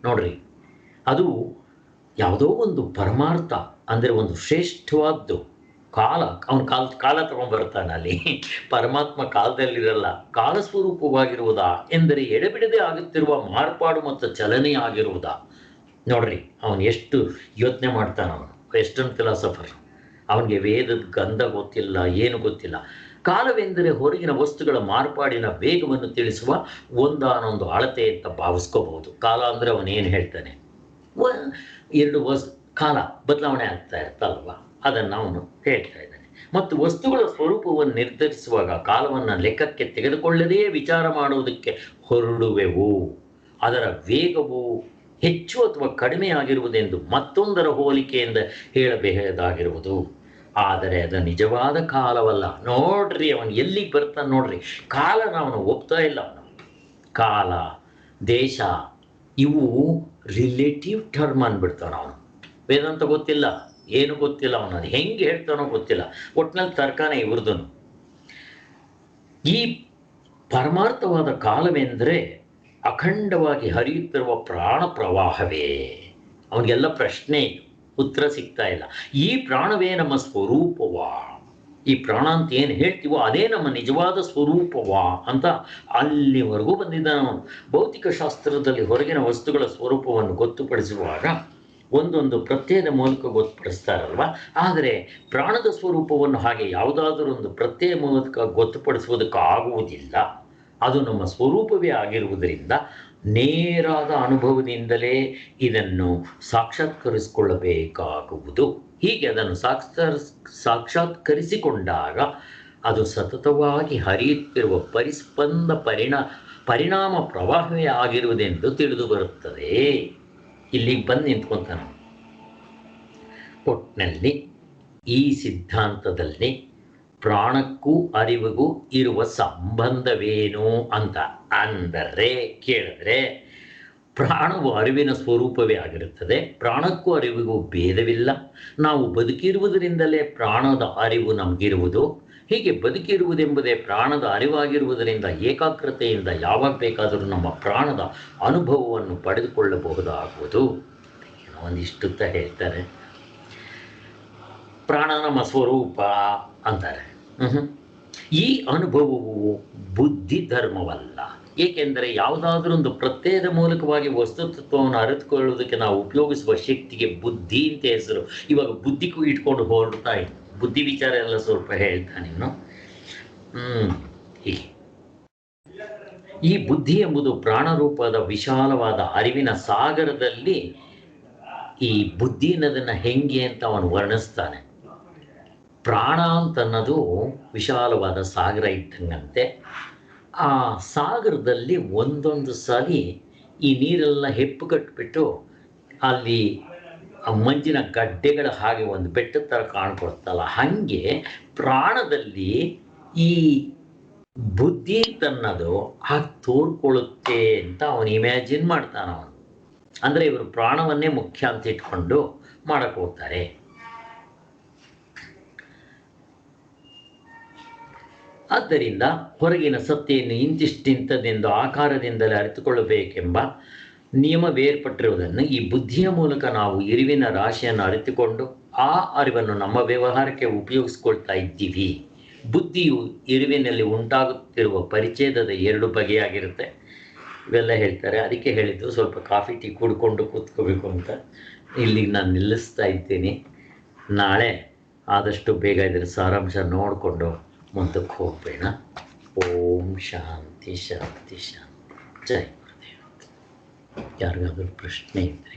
ನೋಡ್ರಿ, ಅದು ಯಾವುದೋ ಒಂದು ಪರಮಾರ್ಥ ಅಂದರೆ ಒಂದು ಶ್ರೇಷ್ಠವಾದ್ದು ಕಾಲ, ಅವನು ಕಾಲ ತಗೊಂಡ್ಬರ್ತಾನೆ ಅಲ್ಲಿ. ಪರಮಾತ್ಮ ಕಾಲದಲ್ಲಿರಲ್ಲ, ಕಾಲ ಸ್ವರೂಪವಾಗಿರುವುದಾ ಎಂದರೆ ಎಡೆಬಿಡದೆ ಆಗುತ್ತಿರುವ ಮಾರ್ಪಾಡು ಮತ್ತು ಚಲನೆ ಆಗಿರುವುದಾ? ನೋಡ್ರಿ, ಅವನು ಎಷ್ಟು ಯೋಚನೆ ಮಾಡ್ತಾನೆ. ಅವನು ವೆಸ್ಟರ್ನ್ ಫಿಲಾಸಫರ್, ಅವನಿಗೆ ವೇದದ ಗಂಧ ಗೊತ್ತಿಲ್ಲ, ಏನು ಗೊತ್ತಿಲ್ಲ. ಕಾಲವೆಂದರೆ ಹೊರಗಿನ ವಸ್ತುಗಳ ಮಾರ್ಪಾಡಿನ ವೇಗವನ್ನು ತಿಳಿಸುವ ಒಂದಾನೊಂದು ಅಳತೆ ಅಂತ ಭಾವಿಸ್ಕೋಬಹುದು. ಕಾಲ ಅಂದರೆ ಅವನೇನು ಹೇಳ್ತಾನೆ, ಎರಡು ಕಾಲ ಬದಲಾವಣೆ ಆಗ್ತಾ ಇರ್ತಲ್ವ, ಅದನ್ನು ಅವನು ಹೇಳ್ತಾ ಇದ್ದಾನೆ. ಮತ್ತು ವಸ್ತುಗಳ ಸ್ವರೂಪವನ್ನು ನಿರ್ಧರಿಸುವಾಗ ಕಾಲವನ್ನು ಲೆಕ್ಕಕ್ಕೆ ತೆಗೆದುಕೊಳ್ಳದೇ ವಿಚಾರ ಮಾಡುವುದಕ್ಕೆ ಹೊರಡುವೆವು. ಅದರ ವೇಗವು ಹೆಚ್ಚು ಅಥವಾ ಕಡಿಮೆ ಆಗಿರುವುದೆಂದು ಮತ್ತೊಂದರ ಹೋಲಿಕೆಯಿಂದ ಹೇಳಬಹುದಾಗಿರುವುದು. ಆದರೆ ಅದು ನಿಜವಾದ ಕಾಲವಲ್ಲ. ನೋಡ್ರಿ, ಅವನು ಎಲ್ಲಿಗೆ ಬರ್ತಾನೆ ನೋಡ್ರಿ. ಕಾಲನ ಅವನು ಒಪ್ತಾ ಇಲ್ಲ. ಅವನು ಕಾಲ, ದೇಶ ಇವು ರಿಲೇಟಿವ್ ಟರ್ಮ್ ಅಂದ್ಬಿಡ್ತಾನೆ ಅವನು. ವೇದಾಂತ ಗೊತ್ತಿಲ್ಲ, ಏನು ಗೊತ್ತಿಲ್ಲ, ಅವನು ಅದು ಹೆಂಗೆ ಹೇಳ್ತಾನೋ ಗೊತ್ತಿಲ್ಲ. ಒಟ್ಟಿನಲ್ಲಿ ತರ್ಕಾನೆ ಇವ್ರದೂ. ಈ ಪರಮಾರ್ಥವಾದ ಕಾಲವೆಂದರೆ ಅಖಂಡವಾಗಿ ಹರಿಯುತ್ತಿರುವ ಪ್ರಾಣ ಪ್ರವಾಹವೇ. ಅವನಿಗೆಲ್ಲ ಪ್ರಶ್ನೆ, ಉತ್ತರ ಸಿಗ್ತಾ ಇಲ್ಲ. ಈ ಪ್ರಾಣವೇ ನಮ್ಮ ಸ್ವರೂಪವಾ? ಈ ಪ್ರಾಣ ಅಂತ ಏನು ಹೇಳ್ತೀವೋ ಅದೇ ನಮ್ಮ ನಿಜವಾದ ಸ್ವರೂಪವಾ ಅಂತ ಅಲ್ಲಿವರೆಗೂ ಬಂದಿದ್ದಾನೆ ಅವನು. ಭೌತಿಕ ಶಾಸ್ತ್ರದಲ್ಲಿ ಹೊರಗಿನ ವಸ್ತುಗಳ ಸ್ವರೂಪವನ್ನು ಗೊತ್ತುಪಡಿಸುವಾಗ ಒಂದೊಂದು ಪ್ರತ್ಯಯದ ಮೂಲಕ ಗೊತ್ತುಪಡಿಸ್ತಾರಲ್ವ. ಆದರೆ ಪ್ರಾಣದ ಸ್ವರೂಪವನ್ನು ಹಾಗೆ ಯಾವುದಾದರೂ ಒಂದು ಪ್ರತ್ಯಯ ಮೂಲಕ ಗೊತ್ತುಪಡಿಸುವುದಕ್ಕೆ ಆಗುವುದಿಲ್ಲ. ಅದು ನಮ್ಮ ಸ್ವರೂಪವೇ ಆಗಿರುವುದರಿಂದ ನೇರಾದ ಅನುಭವದಿಂದಲೇ ಇದನ್ನು ಸಾಕ್ಷಾತ್ಕರಿಸಿಕೊಳ್ಳಬೇಕಾಗುವುದು. ಹೀಗೆ ಅದನ್ನು ಸಾಕ್ಷಾತ್ಕರಿಸಿಕೊಂಡಾಗ ಅದು ಸತತವಾಗಿ ಹರಿಯುತ್ತಿರುವ ಪರಿಣಾಮ ಪ್ರವಾಹವೇ ಆಗಿರುವುದೆಂದು ತಿಳಿದು ಬರುತ್ತದೆ. ಇಲ್ಲಿಗೆ ಬಂದು ನಿಂತ್ಕೊತಾನೆ. ಒಟ್ಟಿನಲ್ಲಿ ಈ ಸಿದ್ಧಾಂತದಲ್ಲಿ ಪ್ರಾಣಕ್ಕೂ ಅರಿವಿಗೂ ಇರುವ ಸಂಬಂಧವೇನು ಅಂತ ಅಂದರೆ ಕೇಳಿದ್ರೆ, ಪ್ರಾಣವು ಅರಿವಿನ ಸ್ವರೂಪವೇ ಆಗಿರುತ್ತದೆ. ಪ್ರಾಣಕ್ಕೂ ಅರಿವಿಗೂ ಭೇದವಿಲ್ಲ. ನಾವು ಬದುಕಿರುವುದರಿಂದಲೇ ಪ್ರಾಣದ ಅರಿವು ನಮಗಿರುವುದು. ಹೀಗೆ ಬದುಕಿರುವುದೆಂಬುದೇ ಪ್ರಾಣದ ಅರಿವಾಗಿರುವುದರಿಂದ ಏಕಾಗ್ರತೆಯಿಂದ ಯಾವಾಗ ಬೇಕಾದರೂ ನಮ್ಮ ಪ್ರಾಣದ ಅನುಭವವನ್ನು ಪಡೆದುಕೊಳ್ಳಬಹುದಾಗುವುದು. ಒಂದಿಷ್ಟುತ್ತ ಹೇಳ್ತಾರೆ, ಪ್ರಾಣ ನಮ್ಮ ಸ್ವರೂಪ ಅಂತಾರೆ. ಈ ಅನುಭವವು ಬುದ್ಧಿ ಧರ್ಮವಲ್ಲ. ಏಕೆಂದರೆ ಯಾವುದಾದ್ರೂ ಒಂದು ಪ್ರತ್ಯಯದ ಮೂಲಕವಾಗಿ ವಸ್ತುತತ್ವವನ್ನು ಅರಿತುಕೊಳ್ಳುವುದಕ್ಕೆ ನಾವು ಉಪಯೋಗಿಸುವ ಶಕ್ತಿಗೆ ಬುದ್ಧಿ ಅಂತ ಹೆಸರು. ಇವಾಗ ಬುದ್ಧಿಗೂ ಇಟ್ಕೊಂಡು ಹೊರಡ್ತಾ ಇತ್ತು. ಬುದ್ಧಿ ವಿಚಾರ ಎಲ್ಲ ಸ್ವಲ್ಪ ಹೇಳ್ತಾನೆ ಇನ್ನು. ಹೀಗೆ ಈ ಬುದ್ಧಿ ಎಂಬುದು ಪ್ರಾಣರೂಪದ ವಿಶಾಲವಾದ ಅರಿವಿನ ಸಾಗರದಲ್ಲಿ ಈ ಬುದ್ಧಿ ಅನ್ನೋದನ್ನು ಹೆಂಗೆ ಅಂತ ಅವನು ವರ್ಣಿಸ್ತಾನೆ. ಪ್ರಾಣ ಅಂತನ್ನೋದು ವಿಶಾಲವಾದ ಸಾಗರ ಇದ್ದಂಗಂತೆ. ಆ ಸಾಗರದಲ್ಲಿ ಒಂದೊಂದು ಸಲಿ ಈ ನೀರೆಲ್ಲ ಹೆಪ್ಪು ಕಟ್ಟಿಬಿಟ್ಟು ಅಲ್ಲಿ ಮಂಜಿನ ಗಡ್ಡೆಗಳ ಹಾಗೆ ಒಂದು ಬೆಟ್ಟದ ಥರ ಕಾಣ್ಕೊಳ್ತಲ್ಲ, ಹಾಗೆ ಪ್ರಾಣದಲ್ಲಿ ಈ ಬುದ್ಧಿ ಅಂತನ್ನೋದು ಹಾಗೆ ತೋರ್ಕೊಳ್ಳುತ್ತೆ ಅಂತ ಅವನು ಇಮ್ಯಾಜಿನ್ ಮಾಡ್ತಾನ. ಅವನು ಅಂದರೆ ಇವರು ಪ್ರಾಣವನ್ನೇ ಮುಖ್ಯ ಅಂತ ಇಟ್ಕೊಂಡು ಮಾಡಕ್ಕೆ ಹೋಗ್ತಾರೆ. ಆದ್ದರಿಂದ ಹೊರಗಿನ ಸತ್ತೆಯನ್ನು ಇಂತಿಷ್ಟಿಂಥದೆಂದು ಆಕಾರದಿಂದಲೇ ಅರಿತುಕೊಳ್ಳಬೇಕೆಂಬ ನಿಯಮವೇರ್ಪಟ್ಟಿರುವುದನ್ನು ಈ ಬುದ್ಧಿಯ ಮೂಲಕ ನಾವು ಇರುವಿನ ರಾಶಿಯನ್ನು ಅರಿತುಕೊಂಡು ಆ ಅರಿವನ್ನು ನಮ್ಮ ವ್ಯವಹಾರಕ್ಕೆ ಉಪಯೋಗಿಸ್ಕೊಳ್ತಾ ಇದ್ದೀವಿ. ಬುದ್ಧಿಯು ಇರುವಿನಲ್ಲಿ ಉಂಟಾಗುತ್ತಿರುವ ಪರಿಚ್ಛೇದದ ಎರಡು ಬಗೆಯಾಗಿರುತ್ತೆ. ಇವೆಲ್ಲ ಹೇಳ್ತಾರೆ. ಅದಕ್ಕೆ ಹೇಳಿದ್ದು ಸ್ವಲ್ಪ ಕಾಫಿ ಟೀ ಕುಡ್ಕೊಂಡು ಕೂತ್ಕೋಬೇಕು ಅಂತ. ಇಲ್ಲಿಗೆ ನಾನು ನಿಲ್ಲಿಸ್ತಾ ಇದ್ದೀನಿ. ನಾಳೆ ಆದಷ್ಟು ಬೇಗ ಇದರ ಸಾರಾಂಶ ನೋಡಿಕೊಂಡು ಮುಂದಕ್ಕೆ ಹೋಗ್ಬೇಡ. ಓಂ ಶಾಂತಿ ಶಾಂತಿ ಶಾಂತಿ. ಜೈ ಗುರುದೇವ. ಯಾರಿಗಾದರೂ ಪ್ರಶ್ನೆ ಇದ್ದರೆ